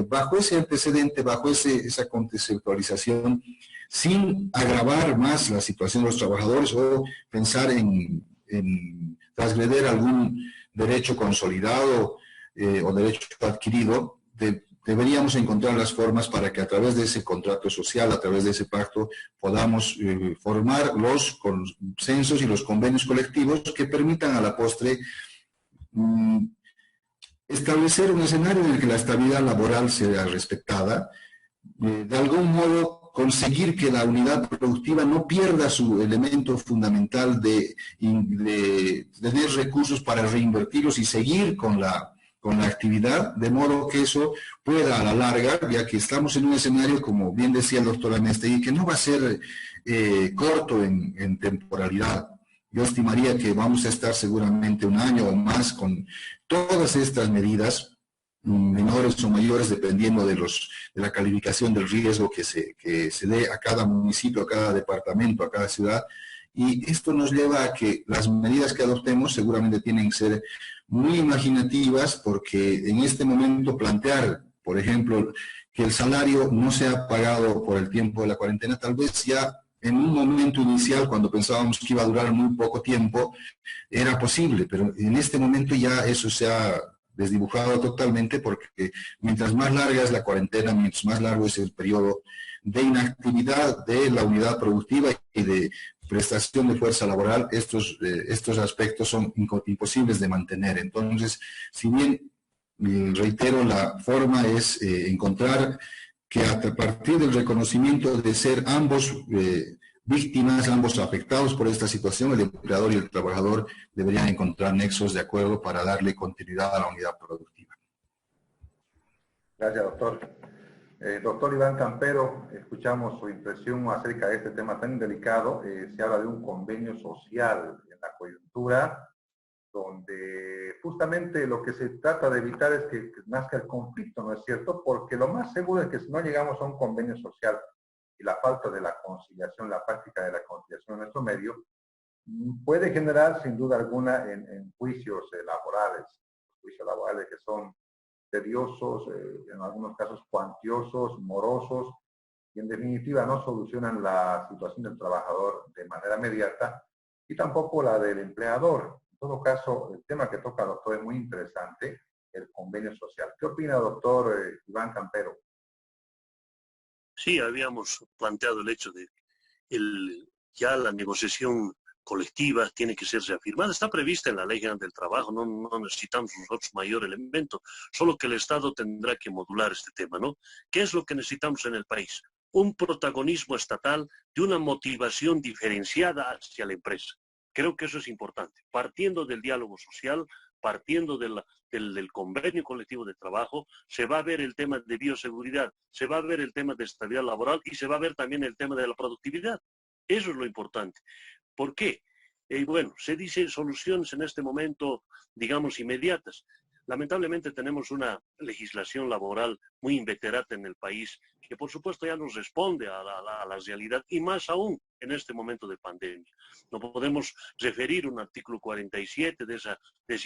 bajo ese antecedente, bajo esa conceptualización, sin agravar más la situación de los trabajadores o pensar en transgreder algún derecho consolidado o derecho adquirido, deberíamos encontrar las formas para que a través de ese contrato social, a través de ese pacto, podamos formar los consensos y los convenios colectivos que permitan a la postre establecer un escenario en el que la estabilidad laboral sea respetada, de algún modo conseguir que la unidad productiva no pierda su elemento fundamental de tener recursos para reinvertirlos y seguir con la actividad, de modo que eso pueda a la larga, ya que estamos en un escenario, como bien decía el doctor Anestegui, que no va a ser corto en temporalidad. Yo estimaría que vamos a estar seguramente un año o más con todas estas medidas, menores o mayores, dependiendo de la calificación del riesgo que se dé a cada municipio, a cada departamento, a cada ciudad. Y esto nos lleva a que las medidas que adoptemos seguramente tienen que ser muy imaginativas, porque en este momento plantear, por ejemplo, que el salario no sea pagado por el tiempo de la cuarentena, tal vez ya en un momento inicial, cuando pensábamos que iba a durar muy poco tiempo, era posible, pero en este momento ya eso se ha desdibujado totalmente, porque mientras más larga es la cuarentena, mientras más largo es el periodo de inactividad de la unidad productiva y de prestación de fuerza laboral, estos aspectos son imposibles de mantener. Entonces, si bien, reitero, la forma es encontrar que a partir del reconocimiento de ser ambos víctimas, ambos afectados por esta situación, el empleador y el trabajador deberían encontrar nexos de acuerdo para darle continuidad a la unidad productiva. Gracias, doctor. Doctor Iván Campero, escuchamos su impresión acerca de este tema tan delicado. Se habla de un convenio social en la coyuntura, donde justamente lo que se trata de evitar es que nazca el conflicto, ¿no es cierto? Porque lo más seguro es que si no llegamos a un convenio social y la falta de la conciliación, la práctica de la conciliación en nuestro medio, puede generar sin duda alguna en juicios laborales que son tediosos, en algunos casos cuantiosos, morosos, y en definitiva no solucionan la situación del trabajador de manera inmediata y tampoco la del empleador. En todo caso, el tema que toca, doctor, es muy interesante, el convenio social. ¿Qué opina, doctor Iván Campero? Sí, habíamos planteado el hecho de ya la negociación colectiva tiene que ser reafirmada. Está prevista en la Ley General del Trabajo, no necesitamos nosotros mayor elemento, solo que el Estado tendrá que modular este tema, ¿no? ¿Qué es lo que necesitamos en el país? Un protagonismo estatal de una motivación diferenciada hacia la empresa. Creo que eso es importante. Partiendo del diálogo social, partiendo del convenio colectivo de trabajo, se va a ver el tema de bioseguridad, se va a ver el tema de estabilidad laboral y se va a ver también el tema de la productividad. Eso es lo importante. ¿Por qué? Bueno, se dice soluciones en este momento, digamos, inmediatas. Lamentablemente tenemos una legislación laboral muy inveterada en el país que por supuesto ya nos responde a la realidad y más aún en este momento de pandemia. No podemos referir un artículo 47 de esa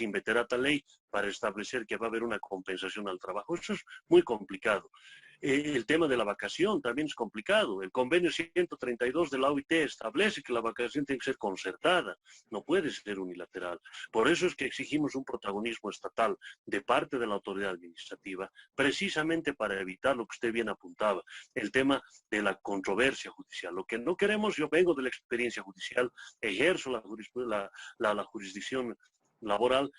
inveterada ley para establecer que va a haber una compensación al trabajo. Eso es muy complicado. El tema de la vacación también es complicado. El convenio 132 de la OIT establece que la vacación tiene que ser concertada, no puede ser unilateral. Por eso es que exigimos un protagonismo estatal de parte de la autoridad administrativa, precisamente para evitar lo que usted bien apuntaba, el tema de la controversia judicial. Lo que no queremos, yo vengo de la experiencia judicial, ejerzo la jurisdicción laboral,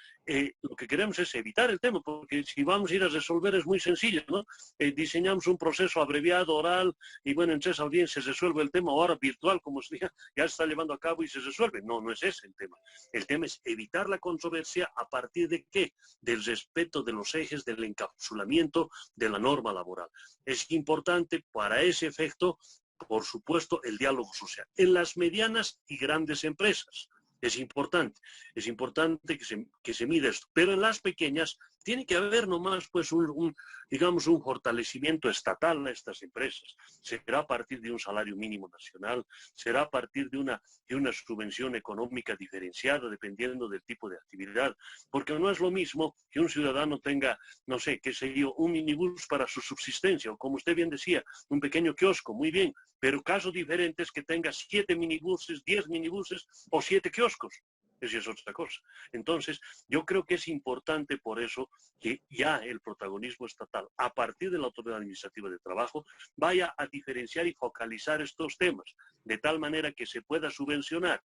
lo que queremos es evitar el tema, porque si vamos a ir a resolver es muy sencillo, ¿no? Diseñamos un proceso abreviado, oral, y bueno, en 3 audiencias se resuelve el tema, ahora virtual, como se diga, ya se está llevando a cabo y se resuelve. No, no es ese el tema. El tema es evitar la controversia a partir de ¿qué? Del respeto de los ejes del encapsulamiento de la norma laboral. Es importante para ese efecto, por supuesto, el diálogo social. En las medianas y grandes empresas, es importante que se mida esto, pero en las pequeñas Tiene que haber nomás pues digamos un fortalecimiento estatal a estas empresas. Será a partir de un salario mínimo nacional, será a partir de una subvención económica diferenciada dependiendo del tipo de actividad, porque no es lo mismo que un ciudadano tenga, no sé, qué sé yo, un minibús para su subsistencia, o como usted bien decía, un pequeño kiosco, muy bien, pero caso diferente es que tenga 7 minibuses, 10 minibuses o 7 kioscos. Esa es otra cosa. Entonces, yo creo que es importante por eso que ya el protagonismo estatal, a partir de la Autoridad Administrativa de Trabajo, vaya a diferenciar y focalizar estos temas, de tal manera que se pueda subvencionar.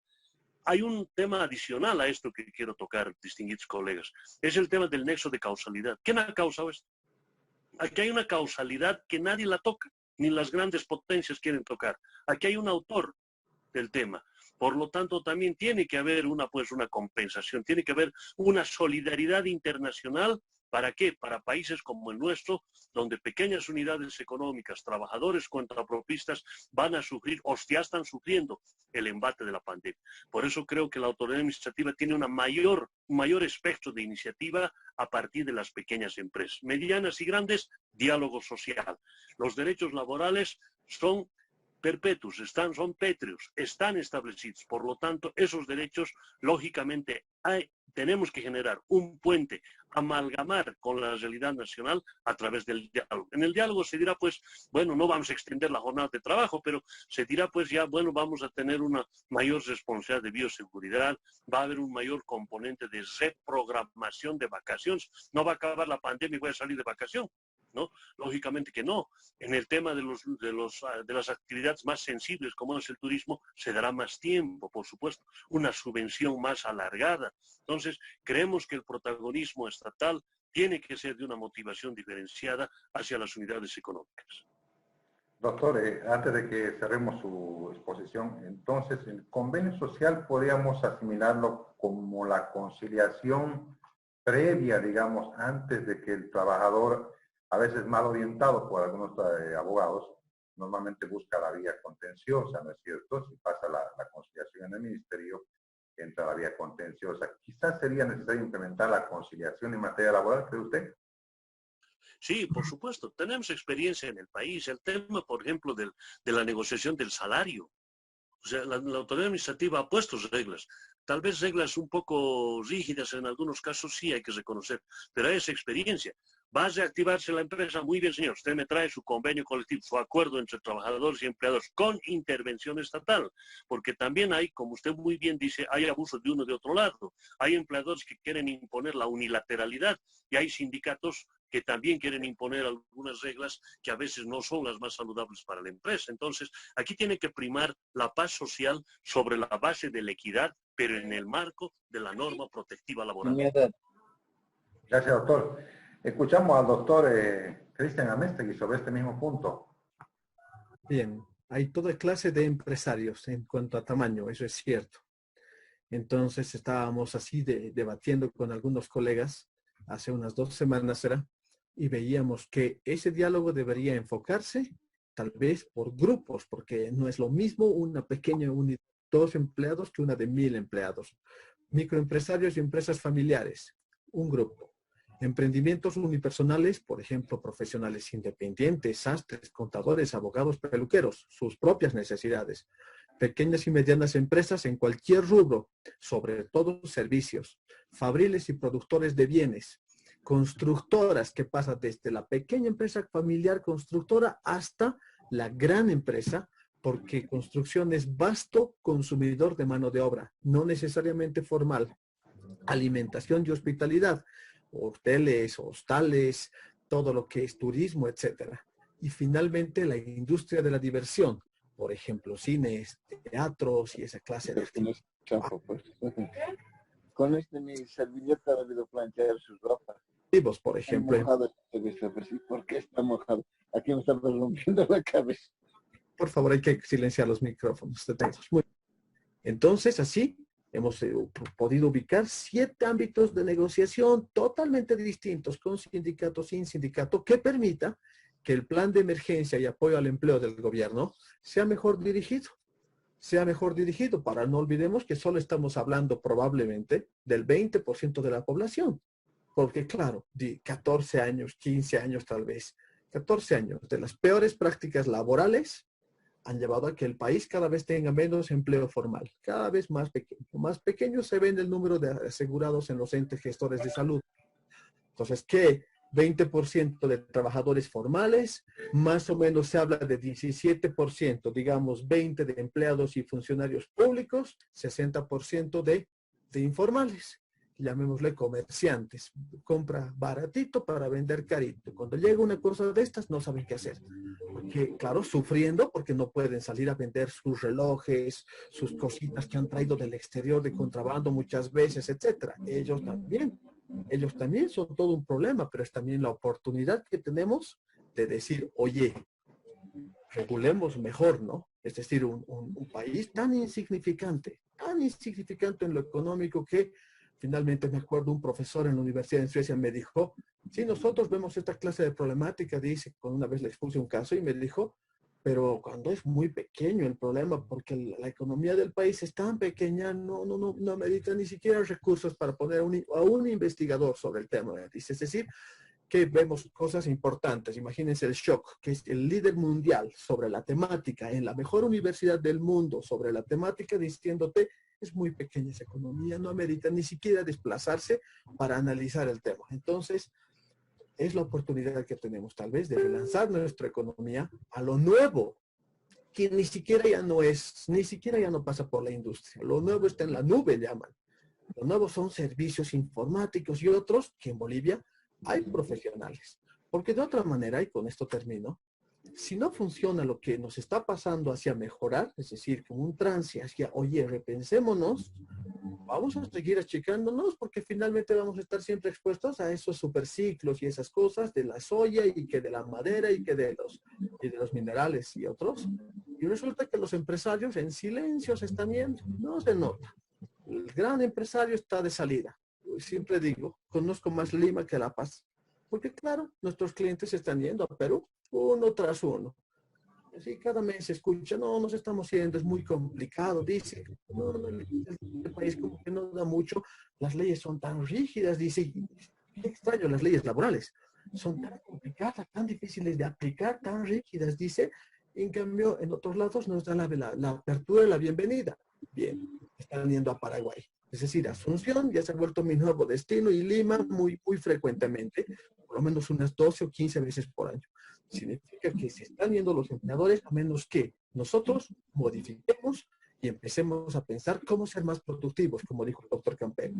Hay un tema adicional a esto que quiero tocar, distinguidos colegas. Es el tema del nexo de causalidad. ¿Quién ha causado esto? Aquí hay una causalidad que nadie la toca, ni las grandes potencias quieren tocar. Aquí hay un autor del tema. Por lo tanto, también tiene que haber una compensación, tiene que haber una solidaridad internacional. ¿Para qué? Para países como el nuestro, donde pequeñas unidades económicas, trabajadores contrapropistas van a sufrir, o ya están sufriendo el embate de la pandemia. Por eso creo que la autoridad administrativa tiene un mayor espectro de iniciativa a partir de las pequeñas empresas. Medianas y grandes, diálogo social. Los derechos laborales son perpetuos, son pétreos, están establecidos. Por lo tanto, esos derechos, lógicamente, tenemos que generar un puente, amalgamar con la realidad nacional a través del diálogo. En el diálogo se dirá, pues, bueno, no vamos a extender la jornada de trabajo, pero se dirá, pues, ya, bueno, vamos a tener una mayor responsabilidad de bioseguridad, va a haber un mayor componente de reprogramación de vacaciones. No va a acabar la pandemia y voy a salir de vacación, ¿no? Lógicamente que no. En el tema de las actividades más sensibles, como es el turismo, se dará más tiempo, por supuesto, una subvención más alargada. Entonces, creemos que el protagonismo estatal tiene que ser de una motivación diferenciada hacia las unidades económicas. Doctor, antes de que cerremos su exposición, entonces, el convenio social podríamos asimilarlo como la conciliación previa, digamos, antes de que el trabajador, a veces mal orientado por algunos abogados, normalmente busca la vía contenciosa, ¿no es cierto? Si pasa la conciliación en el ministerio, entra la vía contenciosa. Quizás sería necesario implementar la conciliación en materia laboral, ¿cree usted? Sí, por supuesto. Tenemos experiencia en el país. El tema, por ejemplo, de la negociación del salario. O sea, la autoridad administrativa ha puesto reglas. Tal vez reglas un poco rígidas en algunos casos, sí hay que reconocer, pero hay esa experiencia. ¿Va a reactivarse la empresa? Muy bien, señor. Usted me trae su convenio colectivo, su acuerdo entre trabajadores y empleadores con intervención estatal, porque también hay, como usted muy bien dice, hay abusos de uno y de otro lado. Hay empleadores que quieren imponer la unilateralidad y hay sindicatos que también quieren imponer algunas reglas que a veces no son las más saludables para la empresa. Entonces, aquí tiene que primar la paz social sobre la base de la equidad, pero en el marco de la norma protectiva laboral. Gracias, doctor. Escuchamos al doctor Cristian Améztegui sobre este mismo punto. Bien, hay toda clase de empresarios en cuanto a tamaño, eso es cierto. Entonces estábamos así debatiendo con algunos colegas hace unas 2 semanas y veíamos que ese diálogo debería enfocarse tal vez por grupos, porque no es lo mismo una pequeña unidad, 2 empleados que una de 1000 empleados. Microempresarios y empresas familiares, un grupo. Emprendimientos unipersonales, por ejemplo, profesionales independientes, sastres, contadores, abogados, peluqueros, sus propias necesidades. Pequeñas y medianas empresas en cualquier rubro, sobre todo servicios. Fabriles y productores de bienes. Constructoras, que pasa desde la pequeña empresa familiar constructora hasta la gran empresa, porque construcción es vasto consumidor de mano de obra, no necesariamente formal. Alimentación y hospitalidad, hoteles, hostales, todo lo que es turismo, etcétera. Y finalmente la industria de la diversión, por ejemplo, cines, teatros y esa clase de actividades. Con mi servilleta ha debido planchar sus ropas. Por ejemplo. Mojado, ¿por qué está mojado? Aquí me está rompiendo la cabeza. Por favor, hay que silenciar los micrófonos. Muy bien. Entonces, así hemos podido ubicar 7 ámbitos de negociación totalmente distintos, con sindicato, sin sindicato, que permita que el plan de emergencia y apoyo al empleo del gobierno sea mejor dirigido. Para no olvidemos que solo estamos hablando probablemente del 20% de la población. Porque claro, de 14 años, 15 años tal vez, 14 años de las peores prácticas laborales han llevado a que el país cada vez tenga menos empleo formal, cada vez más pequeño. Más pequeño se ve en el número de asegurados en los entes gestores de salud. Entonces, ¿qué? 20% de trabajadores formales, más o menos se habla de 17%, digamos 20% de empleados y funcionarios públicos, 60% de informales, llamémosle comerciantes. Compra baratito para vender carito. Cuando llega una cosa de estas, no saben qué hacer. Porque, claro, sufriendo porque no pueden salir a vender sus relojes, sus cositas que han traído del exterior de contrabando muchas veces, etcétera. Ellos también son todo un problema, pero es también la oportunidad que tenemos de decir, oye, regulemos mejor, ¿no? Es decir, un país tan insignificante en lo económico que finalmente me acuerdo un profesor en la universidad en Suecia me dijo, si nosotros vemos esta clase de problemática, dice, con una vez le expuse un caso y me dijo, pero cuando es muy pequeño el problema, porque la economía del país es tan pequeña, no amerita ni siquiera recursos para poner a un investigador sobre el tema. Dice, es decir, que vemos cosas importantes. Imagínense el Shock, que es el líder mundial sobre la temática, en la mejor universidad del mundo sobre la temática, diciéndote, es muy pequeña esa economía, no amerita ni siquiera desplazarse para analizar el tema. Entonces, es la oportunidad que tenemos tal vez de relanzar nuestra economía a lo nuevo, que ni siquiera ya no pasa por la industria. Lo nuevo está en la nube, llaman. Lo nuevo son servicios informáticos y otros que en Bolivia hay profesionales. Porque de otra manera, y con esto termino, si no funciona lo que nos está pasando hacia mejorar, es decir, como un trance hacia, oye, repensémonos, vamos a seguir achicándonos porque finalmente vamos a estar siempre expuestos a esos superciclos y esas cosas de la soya y que de la madera y que de los minerales y otros. Y resulta que los empresarios en silencio se están yendo, no se nota. El gran empresario está de salida. Siempre digo, conozco más Lima que La Paz. Porque claro, nuestros clientes se están yendo a Perú uno tras uno. Así cada mes se escucha, no, nos estamos yendo, es muy complicado, dice. El país como que no da mucho, las leyes son tan rígidas, dice. Qué extraño, las leyes laborales son tan complicadas, tan difíciles de aplicar, tan rígidas, dice. En cambio, en otros lados nos dan la apertura y la bienvenida. Bien, están yendo a Paraguay. Es decir, Asunción ya se ha vuelto mi nuevo destino y Lima muy frecuentemente, por lo menos unas 12 o 15 veces por año. Significa que se están yendo los empleadores a menos que nosotros modifiquemos y empecemos a pensar cómo ser más productivos, como dijo el doctor Campero.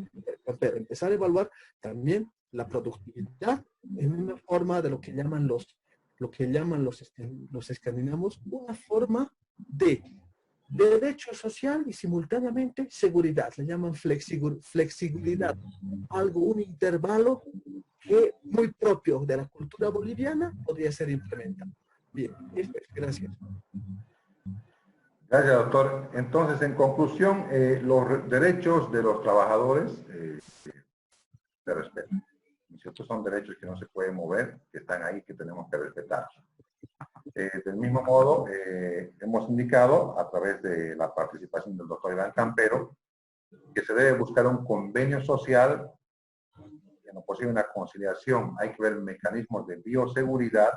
Empezar a evaluar también la productividad en una forma de lo que llaman los escandinavos, una forma de derecho social y simultáneamente seguridad. Le llaman flexibilidad. Un intervalo que muy propio de la cultura boliviana podría ser implementado. Bien, gracias. Gracias, doctor. Entonces, en conclusión, los derechos de los trabajadores se respetan. Estos son derechos que no se pueden mover, que están ahí, que tenemos que respetar. Del mismo modo, hemos indicado a través de la participación del doctor Iván Campero que se debe buscar un convenio social, en lo posible una conciliación, hay que ver mecanismos de bioseguridad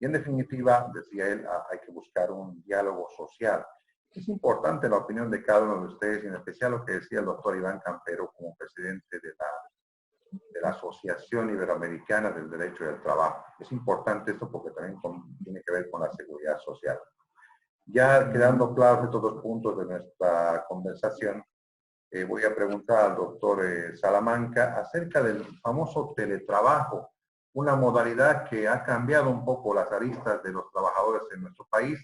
y en definitiva, decía él, hay que buscar un diálogo social. Es importante la opinión de cada uno de ustedes y en especial lo que decía el doctor Iván Campero como presidente de la Asociación Iberoamericana del Derecho del Trabajo. Es importante esto porque también tiene que ver con la seguridad social. Ya quedando claros estos dos puntos de nuestra conversación, voy a preguntar al doctor Salamanca acerca del famoso teletrabajo, una modalidad que ha cambiado un poco las aristas de los trabajadores en nuestro país,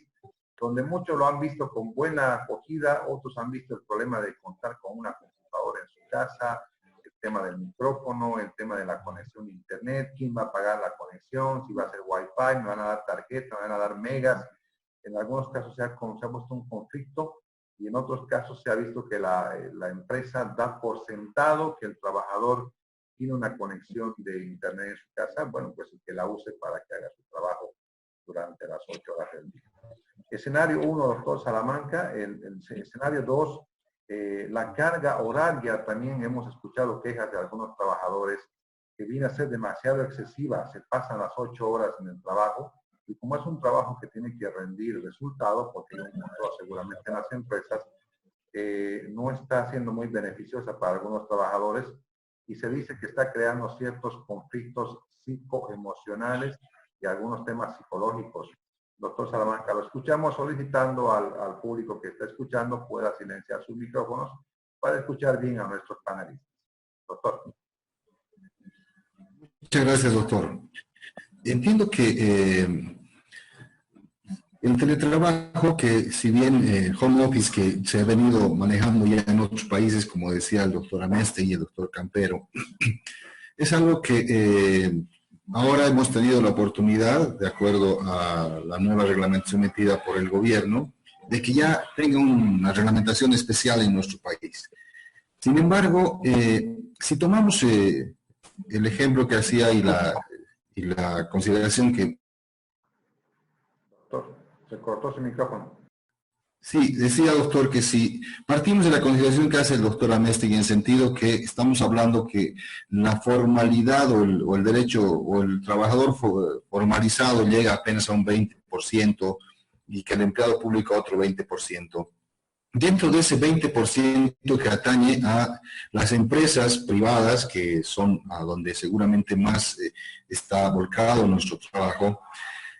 donde muchos lo han visto con buena acogida, otros han visto el problema de contar con una computadora en su casa, el tema del micrófono, el tema de la conexión de internet, quién va a pagar la conexión, si va a ser wifi, me van a dar tarjeta, me van a dar megas. En algunos casos se ha puesto un conflicto y en otros casos se ha visto que la empresa da por sentado que el trabajador tiene una conexión de internet en su casa, bueno, pues que la use para que haga su trabajo durante las 8 horas del día. Escenario 1, doctor Salamanca. El escenario 2, la carga horaria. También hemos escuchado quejas de algunos trabajadores que viene a ser demasiado excesiva, se pasan las 8 horas en el trabajo, y como es un trabajo que tiene que rendir resultados, porque hay un control seguramente en las empresas, no está siendo muy beneficiosa para algunos trabajadores, y se dice que está creando ciertos conflictos psicoemocionales y algunos temas psicológicos. Doctor Salamanca, lo escuchamos solicitando al público que está escuchando pueda silenciar sus micrófonos para escuchar bien a nuestros panelistas. Doctor. Muchas gracias, doctor. Entiendo que el teletrabajo, que si bien home office que se ha venido manejando ya en otros países, como decía el doctor Ameste y el doctor Campero, es algo que ahora hemos tenido la oportunidad, de acuerdo a la nueva reglamentación metida por el gobierno, de que ya tenga una reglamentación especial en nuestro país. Sin embargo, si tomamos el ejemplo que hacía y la consideración que... Doctor, se cortó su micrófono. Sí, decía, doctor, que si partimos de la consideración que hace el doctor Amestegui, en el sentido que estamos hablando que la formalidad o el derecho o el trabajador formalizado llega apenas a un 20% y que el empleado público a otro 20%. Dentro de ese 20% que atañe a las empresas privadas, que son a donde seguramente más está volcado nuestro trabajo,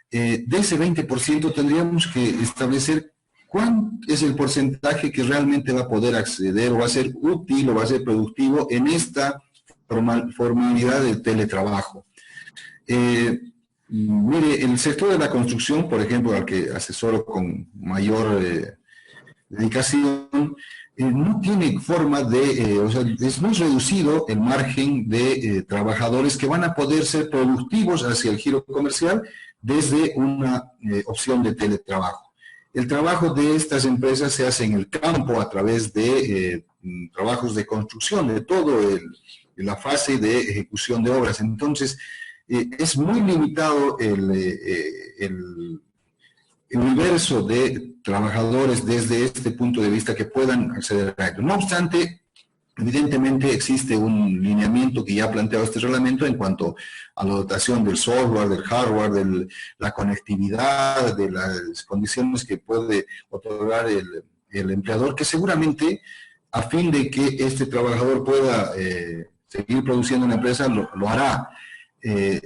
de ese 20% tendríamos que establecer cuál es el porcentaje que realmente va a poder acceder o va a ser útil o va a ser productivo en esta formalidad del teletrabajo. Mire, el sector de la construcción, por ejemplo, al que asesoro con mayor dedicación, no tiene forma de, o sea, es muy reducido el margen de trabajadores que van a poder ser productivos hacia el giro comercial desde una opción de teletrabajo. El trabajo de estas empresas se hace en el campo a través de trabajos de construcción, de todo la fase de ejecución de obras. Entonces, es muy limitado el universo de trabajadores desde este punto de vista que puedan acceder a ello. No obstante, evidentemente existe un lineamiento que ya ha planteado este reglamento en cuanto a la dotación del software, del hardware, de la conectividad, de las condiciones que puede otorgar el empleador, que seguramente a fin de que este trabajador pueda seguir produciendo en la empresa, lo hará.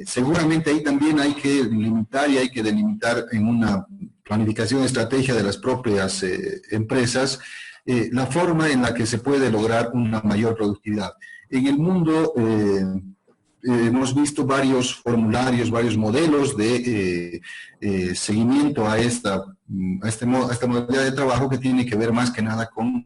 Seguramente ahí también hay que limitar y hay que delimitar en una planificación estratégica de las propias empresas la forma en la que se puede lograr una mayor productividad. En el mundo hemos visto varios formularios, varios modelos de seguimiento a esta modalidad de trabajo que tiene que ver más que nada con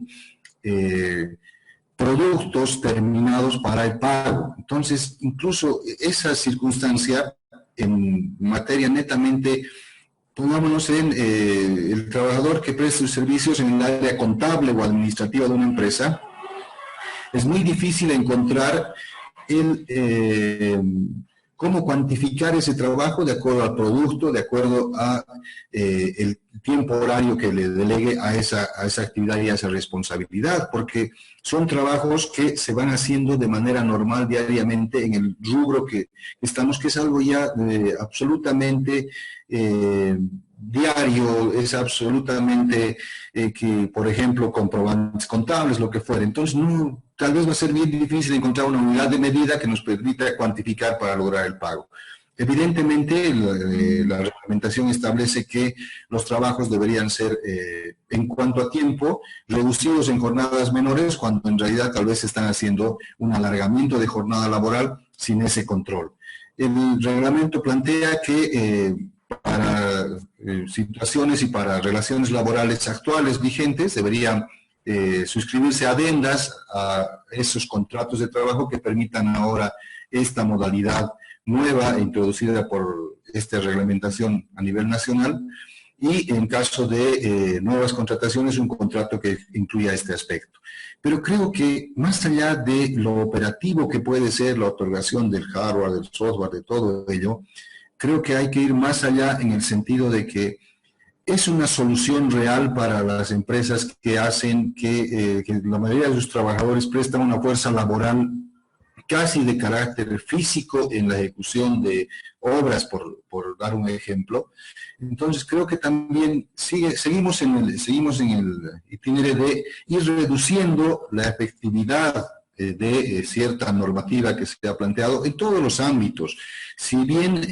productos terminados para el pago. Entonces, incluso esa circunstancia en materia netamente, pongámonos en el trabajador que presta sus servicios en el área contable o administrativa de una empresa, es muy difícil encontrar cómo cuantificar ese trabajo de acuerdo al producto, de acuerdo a el tiempo horario que le delegue a esa actividad y a esa responsabilidad, porque son trabajos que se van haciendo de manera normal diariamente en el rubro que estamos, que es algo ya absolutamente diario, es absolutamente que, por ejemplo, comprobantes contables, lo que fuera. Entonces, tal vez va a ser bien difícil encontrar una unidad de medida que nos permita cuantificar para lograr el pago. Evidentemente, la reglamentación establece que los trabajos deberían ser, en cuanto a tiempo, reducidos en jornadas menores, cuando en realidad tal vez están haciendo un alargamiento de jornada laboral sin ese control. El reglamento plantea que para situaciones y para relaciones laborales actuales vigentes deberían suscribirse adendas a esos contratos de trabajo que permitan ahora esta modalidad nueva introducida por esta reglamentación a nivel nacional, y en caso de nuevas contrataciones, un contrato que incluya este aspecto. Pero creo que más allá de lo operativo que puede ser la otorgación del hardware, del software, de todo ello, creo que hay que ir más allá en el sentido de que es una solución real para las empresas que hacen que la mayoría de sus trabajadores prestan una fuerza laboral casi de carácter físico en la ejecución de obras, por dar un ejemplo. Entonces creo que también seguimos en el itinerario de ir reduciendo la efectividad de cierta normativa que se ha planteado en todos los ámbitos. Si bien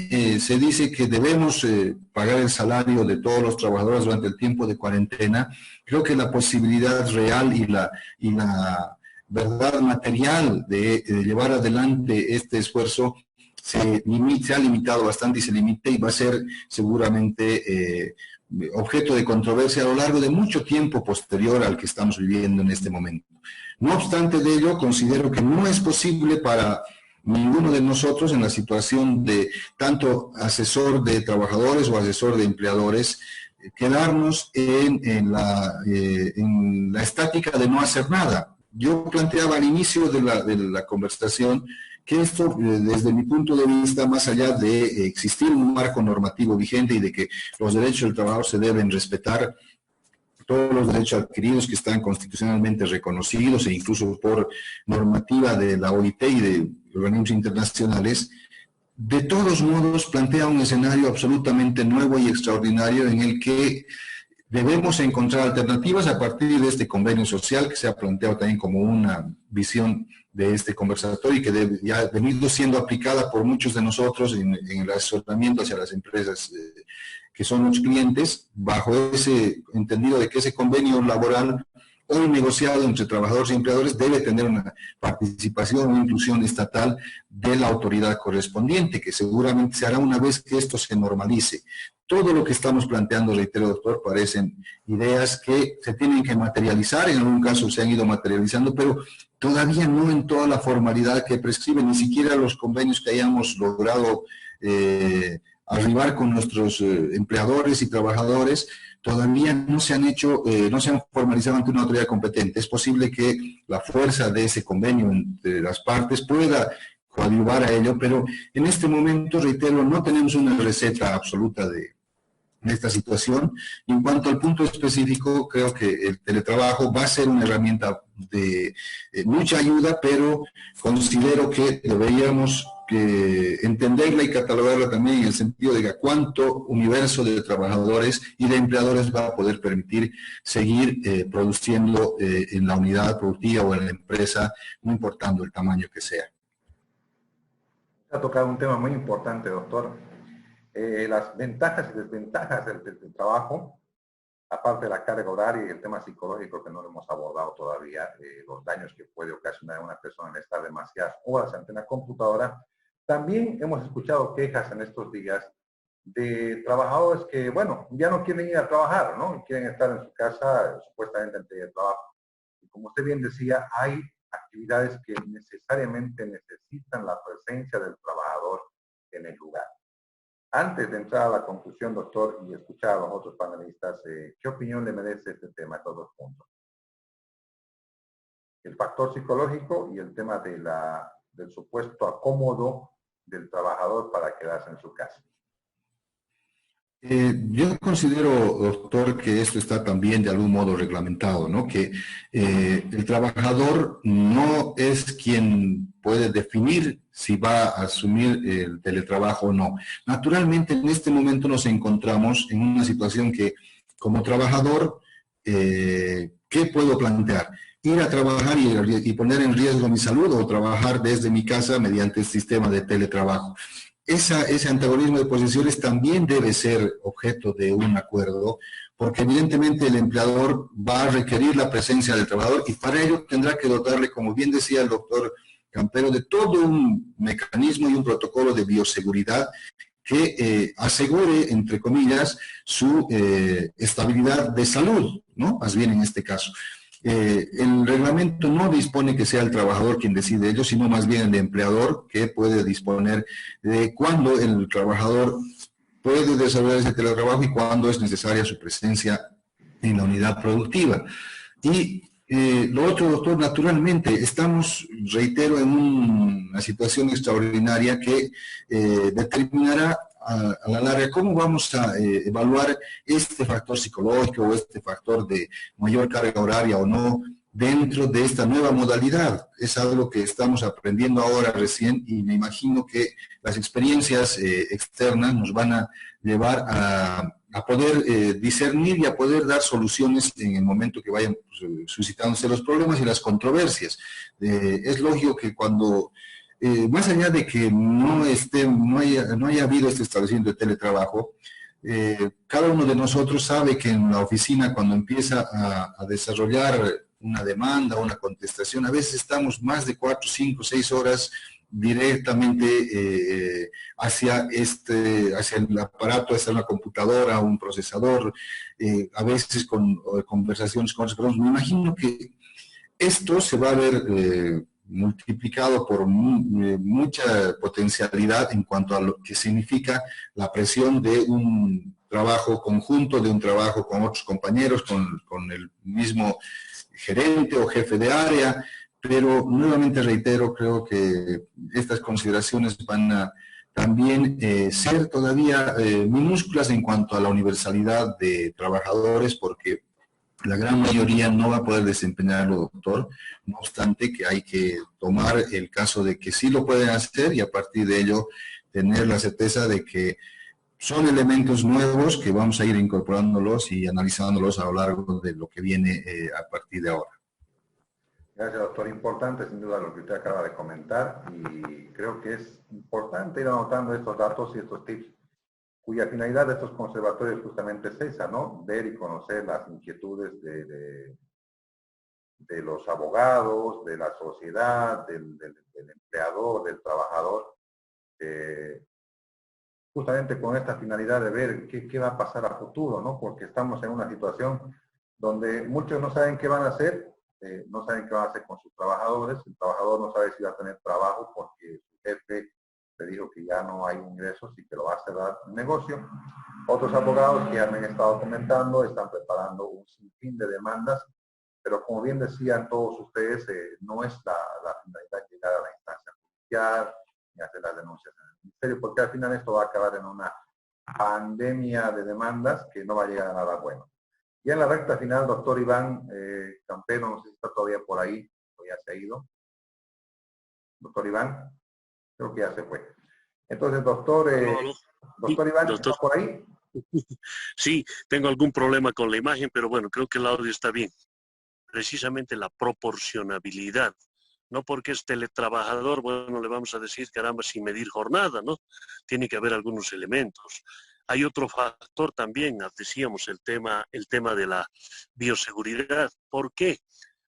se dice que debemos pagar el salario de todos los trabajadores durante el tiempo de cuarentena, creo que la posibilidad real y la verdad material de llevar adelante este esfuerzo se ha limitado bastante y se limita y va a ser seguramente objeto de controversia a lo largo de mucho tiempo posterior al que estamos viviendo en este momento. No obstante de ello, considero que no es posible para ninguno de nosotros en la situación de tanto asesor de trabajadores o asesor de empleadores quedarnos en la estática de no hacer nada. Yo planteaba al inicio de la conversación que esto, desde mi punto de vista, más allá de existir un marco normativo vigente y de que los derechos del trabajador se deben respetar, todos los derechos adquiridos que están constitucionalmente reconocidos e incluso por normativa de la OIT y de organismos internacionales, de todos modos plantea un escenario absolutamente nuevo y extraordinario en el que debemos encontrar alternativas a partir de este convenio social que se ha planteado también como una visión de este conversatorio y que ya ha venido siendo aplicada por muchos de nosotros en el asesoramiento hacia las empresas que son los clientes, bajo ese entendido de que ese convenio laboral hoy negociado entre trabajadores y empleadores debe tener una participación o inclusión estatal de la autoridad correspondiente, que seguramente se hará una vez que esto se normalice. Todo lo que estamos planteando, reitero, doctor, parecen ideas que se tienen que materializar, en algún caso se han ido materializando, pero todavía no en toda la formalidad que prescribe, ni siquiera los convenios que hayamos logrado arribar con nuestros empleadores y trabajadores, todavía no se han hecho, no se han formalizado ante una autoridad competente. Es posible que la fuerza de ese convenio entre las partes pueda coadyuvar a ello, pero en este momento, reitero, no tenemos una receta absoluta de esta situación. Y en cuanto al punto específico, creo que el teletrabajo va a ser una herramienta de mucha ayuda, pero considero que deberíamos entenderla y catalogarla también en el sentido de a cuánto universo de trabajadores y de empleadores va a poder permitir seguir produciendo en la unidad productiva o en la empresa, no importando el tamaño que sea. Ha tocado un tema muy importante, doctor. Las ventajas y desventajas del trabajo, aparte de la carga horaria y el tema psicológico que no lo hemos abordado todavía, los daños que puede ocasionar a una persona en estar demasiadas horas ante una computadora. También hemos escuchado quejas en estos días de trabajadores que, bueno, ya no quieren ir a trabajar, ¿no? Quieren estar en su casa, supuestamente en teletrabajo. Y como usted bien decía, hay actividades que necesariamente necesitan la presencia del trabajador en el lugar. Antes de entrar a la conclusión, doctor, y escuchar a los otros panelistas, ¿qué opinión le merece este tema, estos dos puntos? El factor psicológico y el tema del supuesto acomodo del trabajador para quedarse en su casa. Yo considero, doctor, que esto está también de algún modo reglamentado, ¿no? Que el trabajador no es quien puede definir si va a asumir el teletrabajo o no. Naturalmente, en este momento nos encontramos en una situación que, como trabajador, ¿qué puedo plantear? Ir a trabajar y poner en riesgo mi salud o trabajar desde mi casa mediante el sistema de teletrabajo. Ese antagonismo de posiciones también debe ser objeto de un acuerdo, porque evidentemente el empleador va a requerir la presencia del trabajador y para ello tendrá que dotarle, como bien decía el doctor Campero, de todo un mecanismo y un protocolo de bioseguridad que asegure, entre comillas, su estabilidad de salud, ¿no? Más bien en este caso. El reglamento no dispone que sea el trabajador quien decide ello, sino más bien el empleador que puede disponer de cuándo el trabajador puede desarrollar ese teletrabajo y cuándo es necesaria su presencia en la unidad productiva. Y lo otro, doctor, naturalmente, estamos, reitero, en una situación extraordinaria que determinará a la larga cómo vamos a evaluar este factor psicológico o este factor de mayor carga horaria o no dentro de esta nueva modalidad. Es algo que estamos aprendiendo ahora recién y me imagino que las experiencias externas nos van a llevar a poder discernir y a poder dar soluciones en el momento que vayan suscitándose los problemas y las controversias. Es lógico que cuando, más allá de que no haya habido este establecimiento de teletrabajo, cada uno de nosotros sabe que en la oficina, cuando empieza a desarrollar una demanda, una contestación, a veces estamos más de 4, 5, 6 horas directamente hacia el aparato, hacia una computadora, un procesador, a veces con conversaciones con otras personas. Me imagino que esto se va a ver multiplicado por mucha potencialidad en cuanto a lo que significa la presión de un trabajo conjunto, de un trabajo con otros compañeros, con el mismo gerente o jefe de área, pero nuevamente reitero, creo que estas consideraciones van a también ser todavía minúsculas en cuanto a la universalidad de trabajadores, porque la gran mayoría no va a poder desempeñarlo, doctor, no obstante que hay que tomar el caso de que sí lo pueden hacer y a partir de ello tener la certeza de que son elementos nuevos que vamos a ir incorporándolos y analizándolos a lo largo de lo que viene a partir de ahora. Gracias, doctor. Importante, sin duda, lo que usted acaba de comentar y creo que es importante ir anotando estos datos y estos tips, cuya finalidad de estos conservatorios justamente es esa, ¿no? Ver y conocer las inquietudes de los abogados, de la sociedad, del empleador, del trabajador, justamente con esta finalidad de ver qué va a pasar a futuro, ¿no? Porque estamos en una situación donde muchos no saben qué van a hacer, no saben qué van a hacer con sus trabajadores, el trabajador no sabe si va a tener trabajo porque su jefe le dijo que ya no hay ingresos y que lo va a cerrar el negocio. Otros abogados que ya me han estado comentando están preparando un sinfín de demandas, pero como bien decían todos ustedes, no es la finalidad llegar a la instancia judicial ni hacer las denuncias en el ministerio, porque al final esto va a acabar en una pandemia de demandas que no va a llegar a nada bueno. Y en la recta final, doctor Iván Campero, no sé si está todavía por ahí o ya se ha ido. Doctor Iván, creo que ya se fue. Entonces, doctor Iván, doctor, ¿está por ahí? Sí, tengo algún problema con la imagen, pero bueno, creo que el audio está bien. Precisamente la proporcionabilidad. No porque es teletrabajador, bueno, le vamos a decir, caramba, sin medir jornada, ¿no? Tiene que haber algunos elementos. Hay otro factor también, decíamos, el tema de la bioseguridad. ¿Por qué?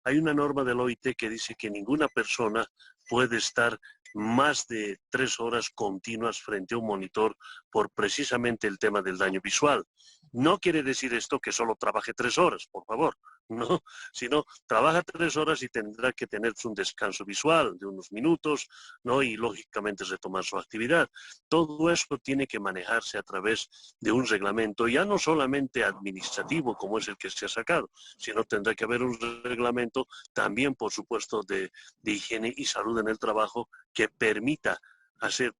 Hay una norma del OIT que dice que ninguna persona puede estar más de 3 horas continuas frente a un monitor por precisamente el tema del daño visual. No quiere decir esto que solo trabaje 3 horas, por favor, no, sino trabaja 3 horas y tendrá que tener un descanso visual de unos minutos, ¿no? Y lógicamente retomar su actividad. Todo eso tiene que manejarse a través de un reglamento, ya no solamente administrativo como es el que se ha sacado, sino tendrá que haber un reglamento también, por supuesto, de higiene y salud en el trabajo que permita hacer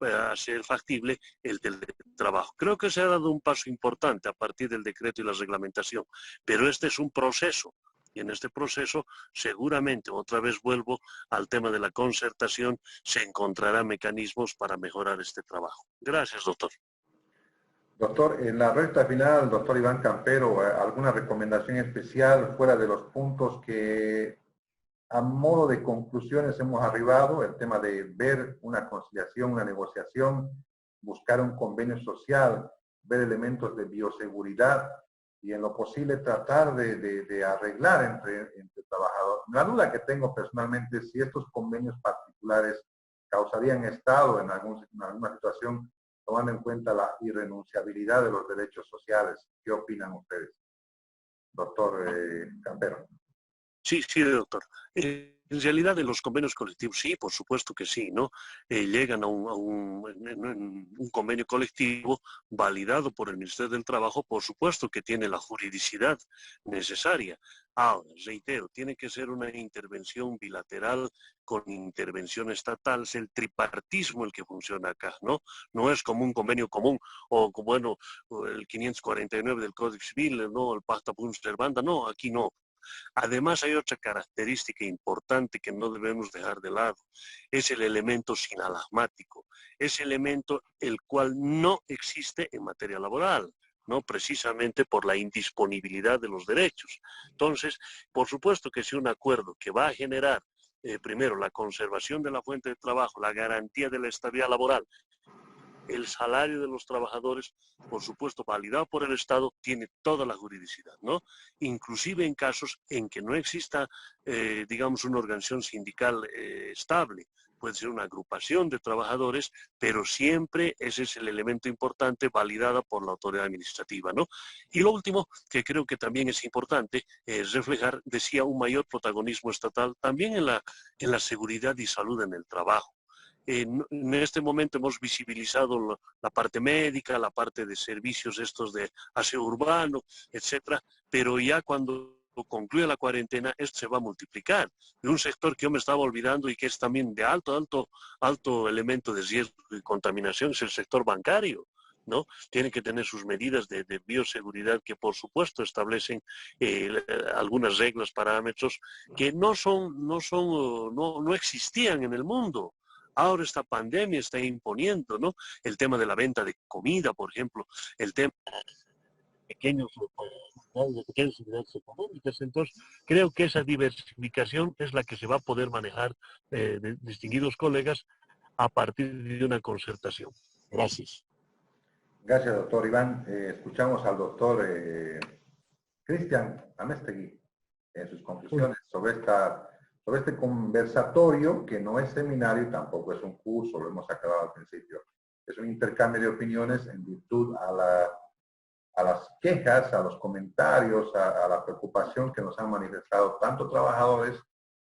factible el teletrabajo. Creo que se ha dado un paso importante a partir del decreto y la reglamentación, pero este es un proceso. Y en este proceso, seguramente, otra vez vuelvo al tema de la concertación, se encontrarán mecanismos para mejorar este trabajo. Gracias, doctor. Doctor, en la recta final, doctor Iván Campero, ¿alguna recomendación especial fuera de los puntos que a modo de conclusiones hemos arribado? El tema de ver una conciliación, una negociación, buscar un convenio social, ver elementos de bioseguridad y en lo posible tratar de arreglar entre trabajadores. La duda que tengo personalmente es si estos convenios particulares causarían estado en alguna situación, tomando en cuenta la irrenunciabilidad de los derechos sociales. ¿Qué opinan ustedes? Doctor Campero. Sí, doctor. En realidad, en los convenios colectivos, sí, por supuesto que sí, ¿no? Llegan a un convenio colectivo validado por el Ministerio del Trabajo, por supuesto que tiene la juridicidad necesaria. Ahora, reitero, tiene que ser una intervención bilateral con intervención estatal, es el tripartismo el que funciona acá, ¿no? No es como un convenio común, o bueno, el 549 del Código Civil, ¿no? El pacta sunt servanda, no, aquí no. Además, hay otra característica importante que no debemos dejar de lado. Es el elemento sinalagmático. Ese elemento el cual no existe en materia laboral, ¿no? Precisamente por la indisponibilidad de los derechos. Entonces, por supuesto que si un acuerdo que va a generar, primero, la conservación de la fuente de trabajo, la garantía de la estabilidad laboral, el salario de los trabajadores, por supuesto, validado por el Estado, tiene toda la juridicidad, ¿no? Inclusive en casos en que no exista, digamos, una organización sindical estable. Puede ser una agrupación de trabajadores, pero siempre ese es el elemento importante, validada por la autoridad administrativa, ¿no? Y lo último, que creo que también es importante, es reflejar, decía, un mayor protagonismo estatal también en la seguridad y salud en el trabajo. En este momento hemos visibilizado la parte médica, la parte de servicios estos de aseo urbano, etcétera, pero ya cuando concluya la cuarentena, esto se va a multiplicar. De un sector que yo me estaba olvidando y que es también de alto elemento de riesgo y contaminación, es el sector bancario, ¿no? Tiene que tener sus medidas de bioseguridad que, por supuesto, establecen algunas reglas, parámetros que no existían en el mundo. Ahora esta pandemia está imponiendo, ¿no? El tema de la venta de comida, por ejemplo, el tema de pequeñas unidades económicas. Entonces, creo que esa diversificación es la que se va a poder manejar, distinguidos colegas, a partir de una concertación. Gracias. Gracias, doctor Iván. Escuchamos al doctor Cristian Améztegui en sus conclusiones sobre este conversatorio, que no es seminario y tampoco es un curso, lo hemos aclarado al principio. Es un intercambio de opiniones en virtud a las quejas, a los comentarios, a la preocupación que nos han manifestado tanto trabajadores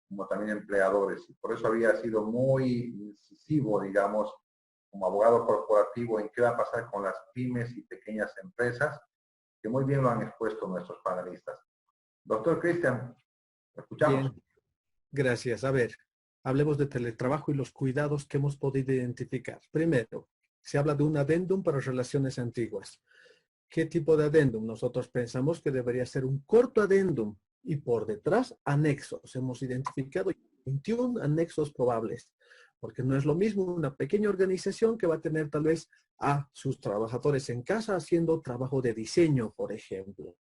como también empleadores. Y por eso había sido muy incisivo, digamos, como abogado corporativo, en qué va a pasar con las pymes y pequeñas empresas, que muy bien lo han expuesto nuestros panelistas. Doctor Cristian, escuchamos. Bien, gracias. A ver, hablemos de teletrabajo y los cuidados que hemos podido identificar. Primero, se habla de un adendum para relaciones antiguas. ¿Qué tipo de adendum? Nosotros pensamos que debería ser un corto adendum y por detrás anexos. Hemos identificado 21 anexos probables, porque no es lo mismo una pequeña organización que va a tener tal vez a sus trabajadores en casa haciendo trabajo de diseño, por ejemplo,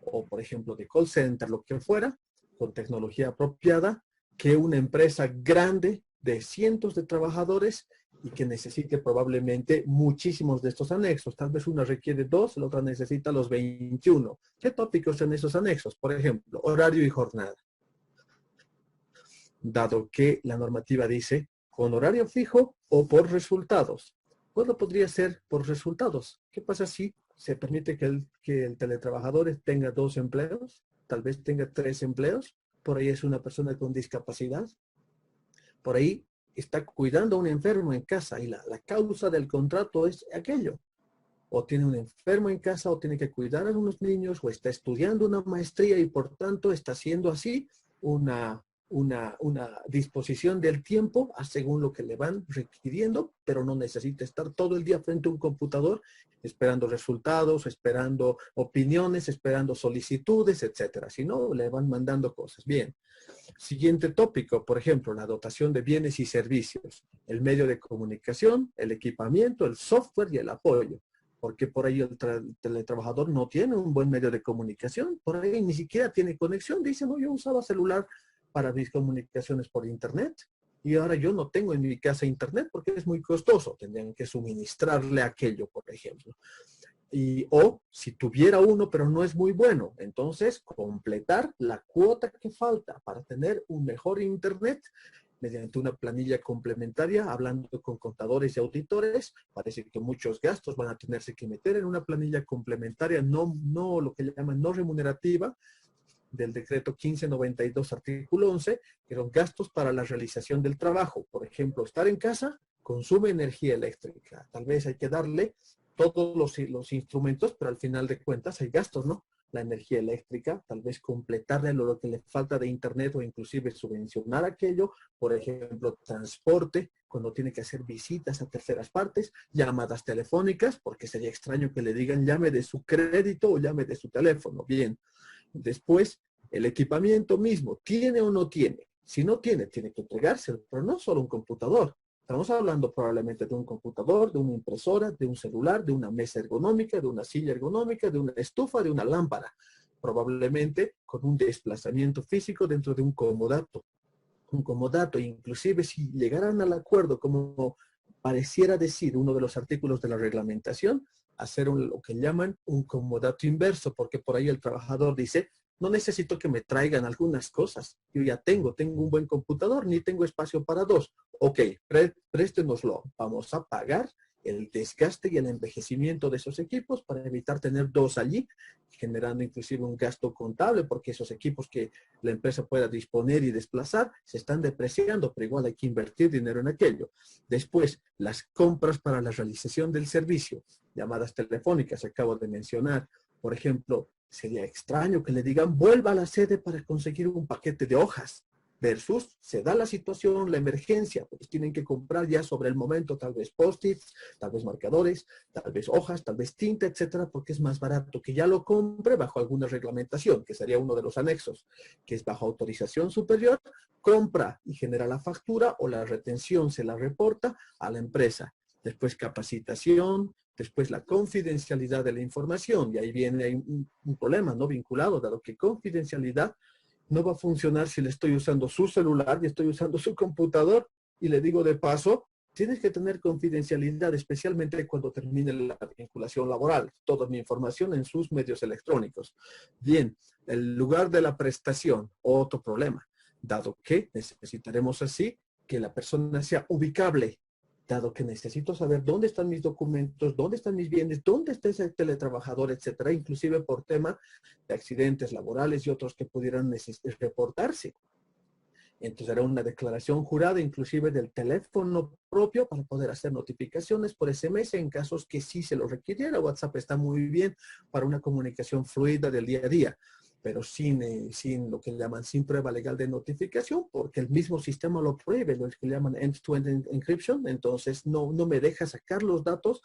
o por ejemplo de call center, lo que fuera, con tecnología apropiada, que una empresa grande de cientos de trabajadores y que necesite probablemente muchísimos de estos anexos. Tal vez una requiere 2, la otra necesita los 21. ¿Qué tópicos son esos anexos? Por ejemplo, horario y jornada. Dado que la normativa dice con horario fijo o por resultados. Pues lo podría ser por resultados. ¿Qué pasa si se permite que el teletrabajador tenga 2 empleos? Tal vez tenga 3 empleos. Por ahí es una persona con discapacidad. Por ahí está cuidando a un enfermo en casa y la causa del contrato es aquello. O tiene un enfermo en casa o tiene que cuidar a unos niños o está estudiando una maestría y por tanto está haciendo así una disposición del tiempo según lo que le van requiriendo, pero no necesita estar todo el día frente a un computador esperando resultados, esperando opiniones, esperando solicitudes, etcétera. Si no, le van mandando cosas. Bien. Siguiente tópico, por ejemplo, la dotación de bienes y servicios, el medio de comunicación, el equipamiento, el software y el apoyo. Porque por ahí el teletrabajador no tiene un buen medio de comunicación, por ahí ni siquiera tiene conexión. Dice, no, yo usaba celular para mis comunicaciones por internet y ahora yo no tengo en mi casa internet porque es muy costoso. Tendrían que suministrarle aquello, por ejemplo. O si tuviera uno, pero no es muy bueno, entonces completar la cuota que falta para tener un mejor internet mediante una planilla complementaria, hablando con contadores y auditores. Parece que muchos gastos van a tenerse que meter en una planilla complementaria, no lo que llaman no remunerativa, del decreto 1592, artículo 11, que son gastos para la realización del trabajo. Por ejemplo, estar en casa consume energía eléctrica. Tal vez hay que darle todos los instrumentos, pero al final de cuentas hay gastos, ¿no? La energía eléctrica, tal vez completarle lo que le falta de internet o inclusive subvencionar aquello, por ejemplo, transporte, cuando tiene que hacer visitas a terceras partes, llamadas telefónicas, porque sería extraño que le digan llame de su crédito o llame de su teléfono. Bien. Después, El equipamiento mismo, ¿tiene o no tiene? Si no tiene, tiene que entregárselo, pero no solo un computador. Estamos hablando probablemente de un computador, de una impresora, de un celular, de una mesa ergonómica, de una silla ergonómica, de una estufa, de una lámpara. Probablemente con un desplazamiento físico dentro de un comodato. Un comodato, inclusive si llegaran al acuerdo, como pareciera decir uno de los artículos de la reglamentación, hacer lo que llaman un comodato inverso, porque por ahí el trabajador dice, no necesito que me traigan algunas cosas. Yo ya tengo un buen computador, ni tengo espacio para dos. Ok, préstenoslo. Vamos a pagar el desgaste y el envejecimiento de esos equipos para evitar tener dos allí, generando inclusive un gasto contable, porque esos equipos que la empresa pueda disponer y desplazar se están depreciando, pero igual hay que invertir dinero en aquello. Después, las compras para la realización del servicio, llamadas telefónicas, acabo de mencionar. Por ejemplo, sería extraño que le digan, vuelva a la sede para conseguir un paquete de hojas, versus se da la situación, la emergencia, pues tienen que comprar ya sobre el momento, tal vez post-its, tal vez marcadores, tal vez hojas, tal vez tinta, etcétera, porque es más barato que ya lo compre bajo alguna reglamentación, que sería uno de los anexos, que es bajo autorización superior, compra y genera la factura o la retención se la reporta a la empresa. Después capacitación, después la confidencialidad de la información, y ahí viene un problema no vinculado, dado que confidencialidad no va a funcionar si le estoy usando su celular y estoy usando su computador, y le digo de paso, tienes que tener confidencialidad, especialmente cuando termine la vinculación laboral, toda mi información en sus medios electrónicos. Bien, el lugar de la prestación, otro problema, dado que necesitaremos así que la persona sea ubicable, dado que necesito saber dónde están mis documentos, dónde están mis bienes, dónde está ese teletrabajador, etcétera, inclusive por tema de accidentes laborales y otros que pudieran reportarse. Entonces hará una declaración jurada, inclusive del teléfono propio, para poder hacer notificaciones por SMS en casos que sí se lo requiriera. WhatsApp está muy bien para una comunicación fluida del día a día, pero sin lo que llaman sin prueba legal de notificación, porque el mismo sistema lo prohíbe, lo que llaman end-to-end encryption, entonces no me deja sacar los datos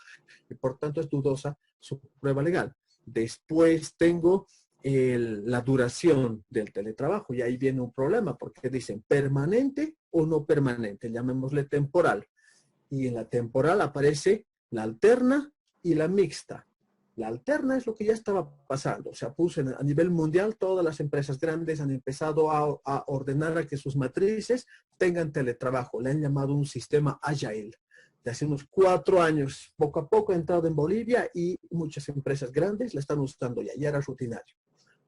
y por tanto es dudosa su prueba legal. Después tengo la duración del teletrabajo, y ahí viene un problema, porque dicen permanente o no permanente, llamémosle temporal, y en la temporal aparece la alterna y la mixta. La alterna es lo que ya estaba pasando, o sea, a nivel mundial todas las empresas grandes han empezado a ordenar a que sus matrices tengan teletrabajo, le han llamado un sistema agile. De hace unos 4 años, poco a poco ha entrado en Bolivia y muchas empresas grandes la están usando ya era rutinario.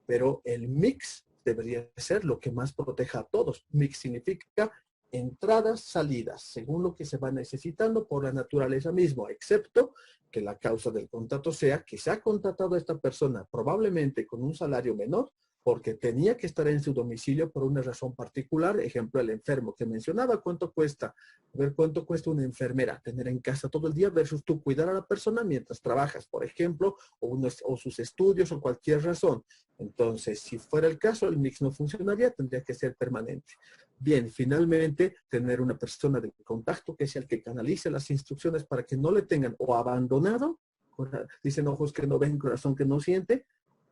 Pero el mix debería ser lo que más proteja a todos. Mix significa entradas, salidas, según lo que se va necesitando por la naturaleza misma, excepto que la causa del contrato sea que se ha contratado a esta persona probablemente con un salario menor porque tenía que estar en su domicilio por una razón particular. Ejemplo, el enfermo que mencionaba, ¿cuánto cuesta? A ver, ¿cuánto cuesta una enfermera tener en casa todo el día versus tú cuidar a la persona mientras trabajas, por ejemplo, o sus estudios o cualquier razón? Entonces, si fuera el caso, el mix no funcionaría, tendría que ser permanente. Bien, finalmente, tener una persona de contacto que sea el que canalice las instrucciones para que no le tengan o abandonado, dicen ojos que no ven, corazón que no siente,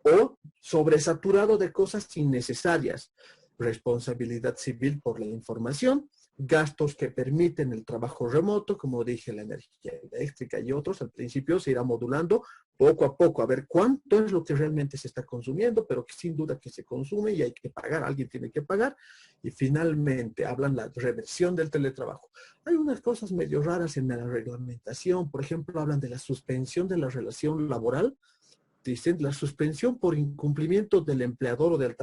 o sobresaturado de cosas innecesarias. Responsabilidad civil por la información, gastos que permiten el trabajo remoto, como dije, la energía eléctrica y otros. Al principio se irá modulando poco a poco, a ver cuánto es lo que realmente se está consumiendo, pero que sin duda que se consume y hay que pagar, alguien tiene que pagar. Y finalmente hablan la reversión del teletrabajo. Hay unas cosas medio raras en la reglamentación, por ejemplo, hablan de la suspensión de la relación laboral. Dicen la suspensión por incumplimiento del empleador o del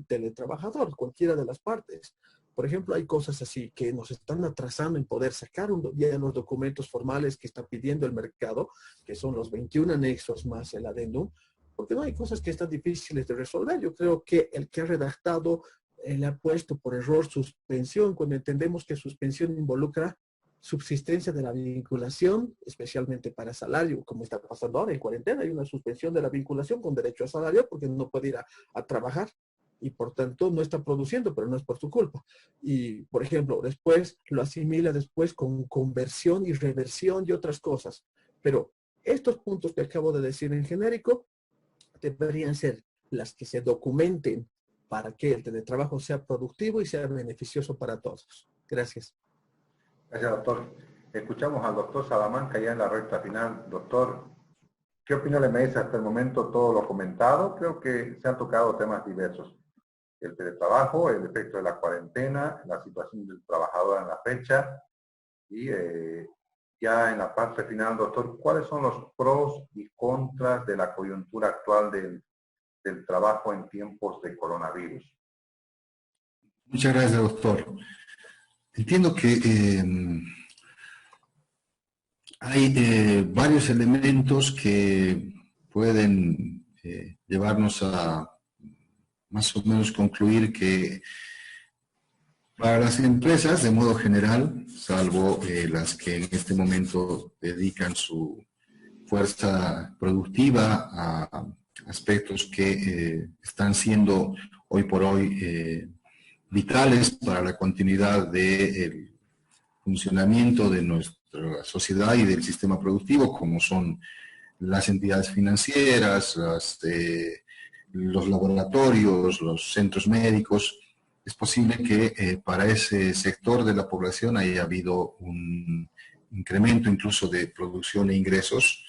teletrabajador, cualquiera de las partes. Por ejemplo, hay cosas así que nos están atrasando en poder sacar ya los documentos formales que está pidiendo el mercado, que son los 21 anexos más el adendum, porque no hay cosas que están difíciles de resolver. Yo creo que el que ha redactado le ha puesto por error suspensión, cuando entendemos que suspensión involucra subsistencia de la vinculación, especialmente para salario, como está pasando ahora en cuarentena. Hay una suspensión de la vinculación con derecho a salario porque no puede ir a trabajar y por tanto no está produciendo, pero no es por su culpa. Y, por ejemplo, después lo asimila después con conversión y reversión y otras cosas. Pero estos puntos que acabo de decir en genérico deberían ser las que se documenten para que el teletrabajo sea productivo y sea beneficioso para todos. Gracias. Gracias, doctor. Escuchamos al doctor Salamanca ya en la recta final. Doctor, ¿qué opinión le merece hasta el momento todo lo comentado? Creo que se han tocado temas diversos. El teletrabajo, el efecto de la cuarentena, la situación del trabajador en la fecha y ya en la parte final, doctor, ¿cuáles son los pros y contras de la coyuntura actual del trabajo en tiempos de coronavirus? Muchas gracias, doctor. Entiendo que hay varios elementos que pueden llevarnos a más o menos concluir que para las empresas, de modo general, salvo las que en este momento dedican su fuerza productiva a aspectos que están siendo hoy por hoy vitales para la continuidad del funcionamiento de nuestra sociedad y del sistema productivo, como son las entidades financieras, los laboratorios, los centros médicos. Es posible que para ese sector de la población haya habido un incremento incluso de producción e ingresos,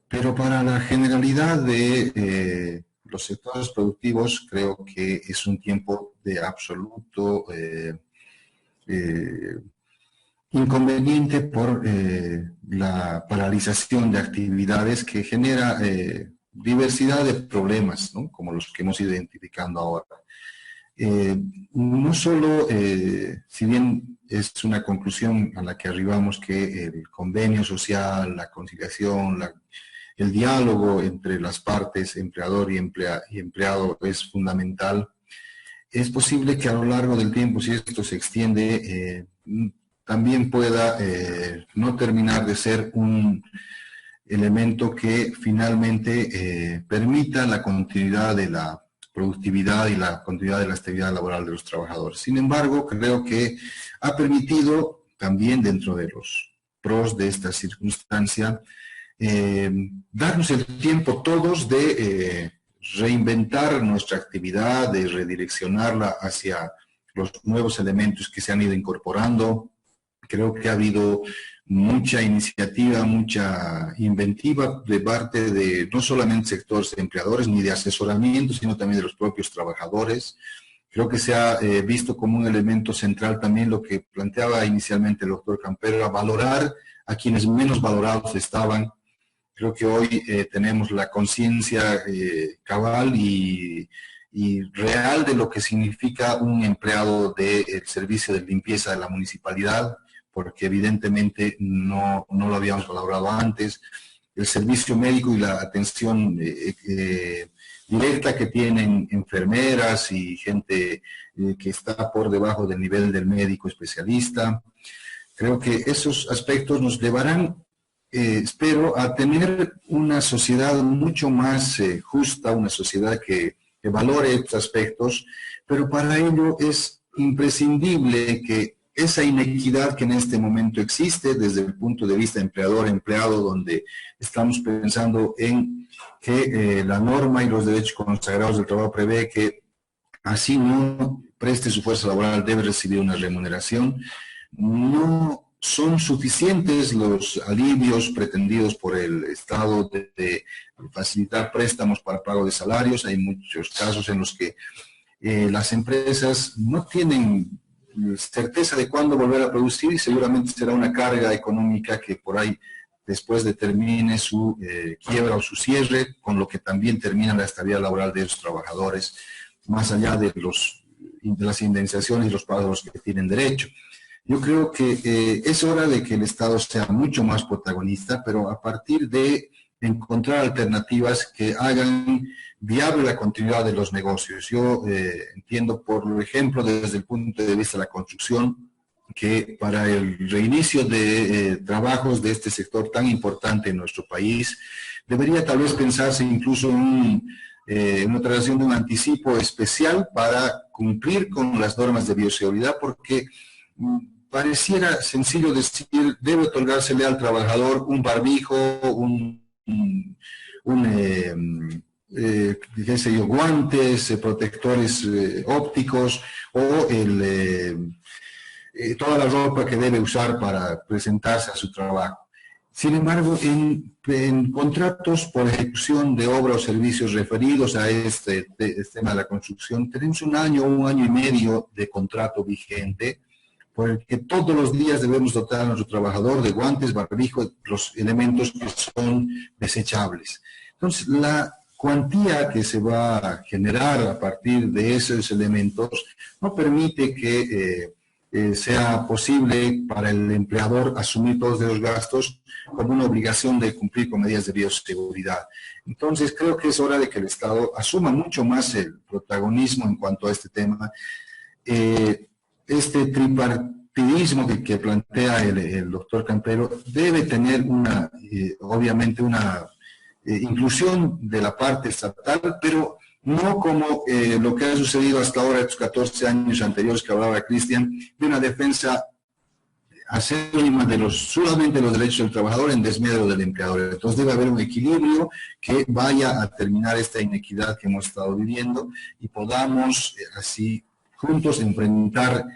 pero para la generalidad de los sectores productivos creo que es un tiempo de absoluto inconveniente por la paralización de actividades que genera diversidad de problemas, ¿no? Como los que hemos ido identificando ahora. No solo, si bien es una conclusión a la que arribamos que el convenio social, la conciliación, el diálogo entre las partes, empleador y empleado, es fundamental, es posible que a lo largo del tiempo, si esto se extiende, también pueda no terminar de ser un elemento que finalmente permita la continuidad de la productividad y la continuidad de la actividad laboral de los trabajadores. Sin embargo, creo que ha permitido también dentro de los pros de esta circunstancia darnos el tiempo todos de reinventar nuestra actividad, de redireccionarla hacia los nuevos elementos que se han ido incorporando. Creo que ha habido mucha iniciativa, mucha inventiva de parte de no solamente sectores de empleadores ni de asesoramiento, sino también de los propios trabajadores. Creo que se ha visto como un elemento central también lo que planteaba inicialmente el doctor Campero, a valorar a quienes menos valorados estaban. Creo que hoy tenemos la conciencia cabal y real de lo que significa un empleado del servicio de limpieza de la municipalidad, porque evidentemente no lo habíamos valorado antes. El servicio médico y la atención directa que tienen enfermeras y gente que está por debajo del nivel del médico especialista. Creo que esos aspectos nos llevarán, espero, a tener una sociedad mucho más justa, una sociedad que valore estos aspectos, pero para ello es imprescindible que esa inequidad que en este momento existe desde el punto de vista empleador-empleado, donde estamos pensando en que la norma y los derechos consagrados del trabajo prevé que así no preste su fuerza laboral debe recibir una remuneración, no son suficientes los alivios pretendidos por el Estado de facilitar préstamos para pago de salarios. Hay muchos casos en los que las empresas no tienen certeza de cuándo volver a producir y seguramente será una carga económica que por ahí después determine su quiebra o su cierre, con lo que también termina la estabilidad laboral de esos trabajadores, más allá de las indemnizaciones y los pagos a los que tienen derecho. Yo creo que es hora de que el Estado sea mucho más protagonista, pero a partir de encontrar alternativas que hagan viable la continuidad de los negocios. Yo entiendo, por ejemplo, desde el punto de vista de la construcción, que para el reinicio de trabajos de este sector tan importante en nuestro país, debería tal vez pensarse incluso en una traslación de un anticipo especial para cumplir con las normas de bioseguridad, porque pareciera sencillo decir, debe otorgársele al trabajador un barbijo, qué sé yo, guantes, protectores ópticos o toda la ropa que debe usar para presentarse a su trabajo. Sin embargo, en contratos por ejecución de obra o servicios referidos a este tema de la construcción, tenemos un año y medio de contrato vigente, por el que todos los días debemos dotar a nuestro trabajador de guantes, barbijo, los elementos que son desechables. Entonces, la cuantía que se va a generar a partir de esos elementos no permite que sea posible para el empleador asumir todos esos gastos como una obligación de cumplir con medidas de bioseguridad. Entonces, creo que es hora de que el Estado asuma mucho más el protagonismo en cuanto a este tema. Este tripartidismo que plantea el doctor Campero debe tener obviamente una inclusión de la parte estatal, pero no como lo que ha sucedido hasta ahora, estos 14 años anteriores que hablaba Cristian, de una defensa acérrima solamente de los derechos del trabajador en desmedro del empleador. Entonces debe haber un equilibrio que vaya a terminar esta inequidad que hemos estado viviendo y podamos así juntos enfrentar,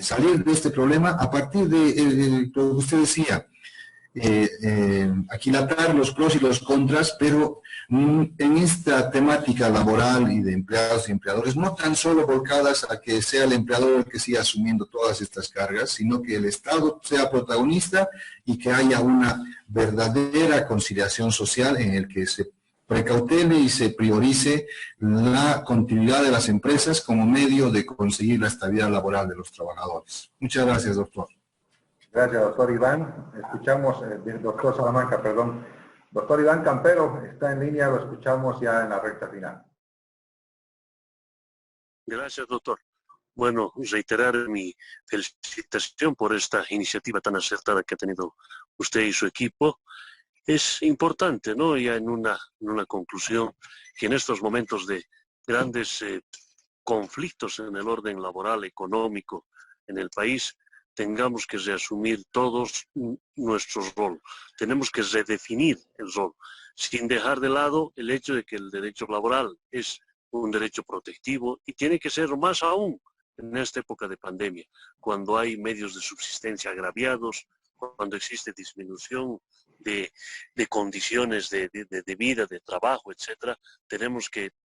salir de este problema a partir de lo que usted decía, aquilatar los pros y los contras, pero en esta temática laboral y de empleados y empleadores, no tan solo volcadas a que sea el empleador el que siga asumiendo todas estas cargas, sino que el Estado sea protagonista y que haya una verdadera conciliación social en el que se precautele y se priorice la continuidad de las empresas como medio de conseguir la estabilidad laboral de los trabajadores. Muchas gracias, doctor. Gracias, doctor Iván. Escuchamos, doctor Salamanca, perdón. Doctor Iván Campero está en línea, lo escuchamos ya en la recta final. Gracias, doctor. Bueno, reiterar mi felicitación por esta iniciativa tan acertada que ha tenido usted y su equipo. Es importante, ¿no? Ya en una conclusión, que en estos momentos de grandes conflictos en el orden laboral, económico en el país, tengamos que reasumir todos nuestro rol. Tenemos que redefinir el rol, sin dejar de lado el hecho de que el derecho laboral es un derecho protectivo y tiene que ser más aún en esta época de pandemia, cuando hay medios de subsistencia agraviados, cuando existe disminución de condiciones de vida, de trabajo, etcétera,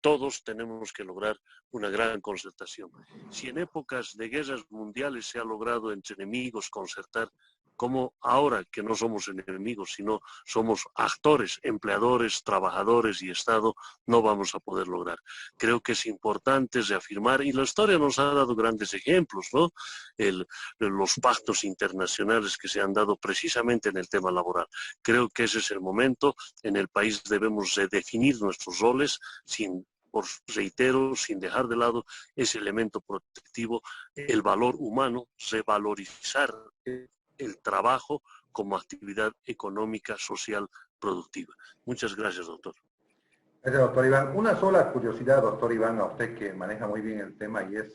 todos tenemos que lograr una gran concertación. Si en épocas de guerras mundiales se ha logrado entre enemigos concertar, como ahora que no somos enemigos, sino somos actores, empleadores, trabajadores y Estado, no vamos a poder lograr. Creo que es importante reafirmar, y la historia nos ha dado grandes ejemplos, ¿no? Los pactos internacionales que se han dado precisamente en el tema laboral. Creo que ese es el momento. En el país debemos redefinir nuestros roles reitero, sin dejar de lado ese elemento protectivo, el valor humano, revalorizar el trabajo como actividad económica, social, productiva. Muchas gracias, doctor. Gracias, doctor Iván. Una sola curiosidad, doctor Iván, a usted que maneja muy bien el tema y es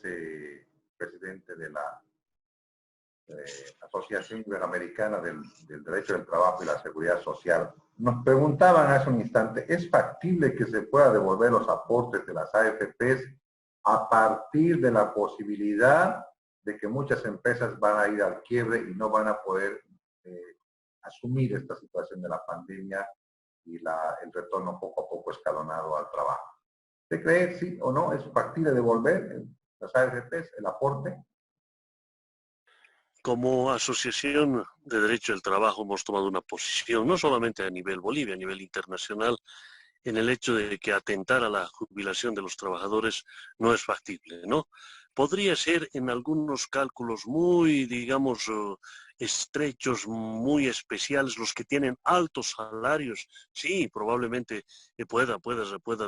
presidente de la Asociación Iberoamericana del Derecho del Trabajo y la Seguridad Social. Nos preguntaban hace un instante, ¿es factible que se pueda devolver los aportes de las AFPs a partir de la posibilidad de que muchas empresas van a ir al quiebre y no van a poder asumir esta situación de la pandemia y el retorno poco a poco escalonado al trabajo? ¿Usted cree, sí o no, es factible devolver las AFPs, el aporte? Como Asociación de Derecho del Trabajo hemos tomado una posición, no solamente a nivel Bolivia, a nivel internacional, en el hecho de que atentar a la jubilación de los trabajadores no es factible, ¿no? Podría ser en algunos cálculos muy, digamos, estrechos, muy especiales, los que tienen altos salarios, sí, probablemente pueda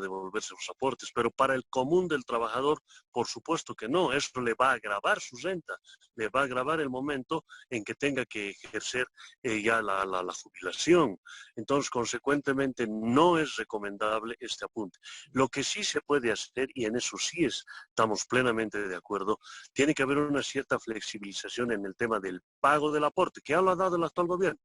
devolverse los aportes, pero para el común del trabajador, por supuesto que no, eso le va a agravar su renta, le va a agravar el momento en que tenga que ejercer ya la jubilación. Entonces, consecuentemente, no es recomendable este apunte. Lo que sí se puede hacer, y en eso sí estamos plenamente de acuerdo, tiene que haber una cierta flexibilización en el tema del pago del aporte, que ya lo ha dado el actual gobierno.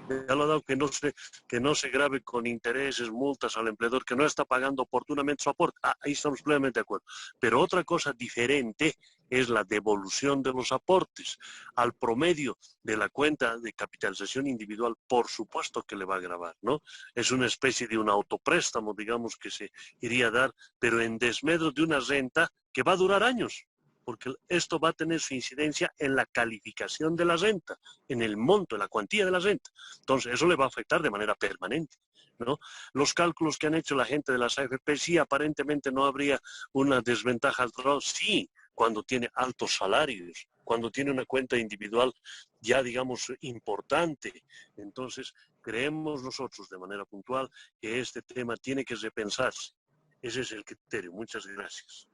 ya lo ha dado, que no se grave con intereses, multas al empleador, que no está pagando oportunamente su aporte. Ahí estamos plenamente de acuerdo. Pero otra cosa diferente es la devolución de los aportes al promedio de la cuenta de capitalización individual. Por supuesto que le va a gravar, ¿no? Es una especie de un autopréstamo, digamos, que se iría a dar, pero en desmedro de una renta que va a durar años, porque esto va a tener su incidencia en la calificación de la renta, en el monto, en la cuantía de la renta. Entonces, eso le va a afectar de manera permanente, ¿no? Los cálculos que han hecho la gente de las AFP, sí, aparentemente no habría una desventaja al trabajo, sí, cuando tiene altos salarios, cuando tiene una cuenta individual ya, digamos, importante. Entonces, creemos nosotros de manera puntual que este tema tiene que repensarse. Ese es el criterio. Muchas gracias.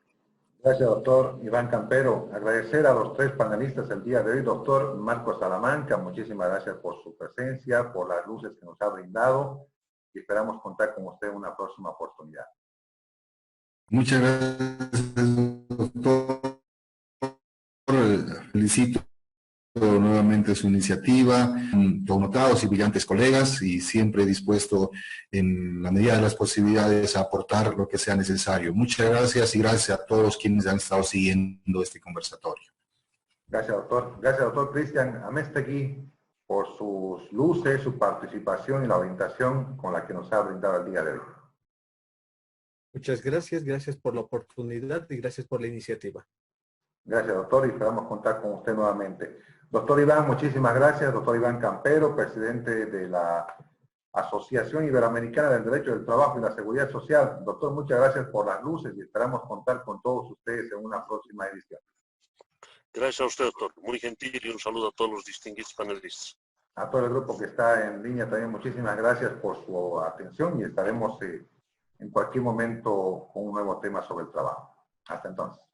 Gracias, doctor Iván Campero. Agradecer a los tres panelistas el día de hoy. Doctor Marcos Salamanca, muchísimas gracias por su presencia, por las luces que nos ha brindado y esperamos contar con usted en una próxima oportunidad. Muchas gracias, doctor. Felicito nuevamente su iniciativa, connotados y brillantes colegas, y siempre dispuesto en la medida de las posibilidades a aportar lo que sea necesario. Muchas gracias y gracias a todos quienes han estado siguiendo este conversatorio. Gracias, doctor. Gracias, doctor Cristian Amestegui, por sus luces, su participación y la orientación con la que nos ha brindado el día de hoy. Muchas gracias, gracias por la oportunidad y gracias por la iniciativa. Gracias, doctor, y esperamos contar con usted nuevamente. Doctor Iván, muchísimas gracias. Doctor Iván Campero, presidente de la Asociación Iberoamericana del Derecho del Trabajo y la Seguridad Social. Doctor, muchas gracias por las luces y esperamos contar con todos ustedes en una próxima edición. Gracias a usted, doctor. Muy gentil, y un saludo a todos los distinguidos panelistas. A todo el grupo que está en línea también muchísimas gracias por su atención y estaremos en cualquier momento con un nuevo tema sobre el trabajo. Hasta entonces.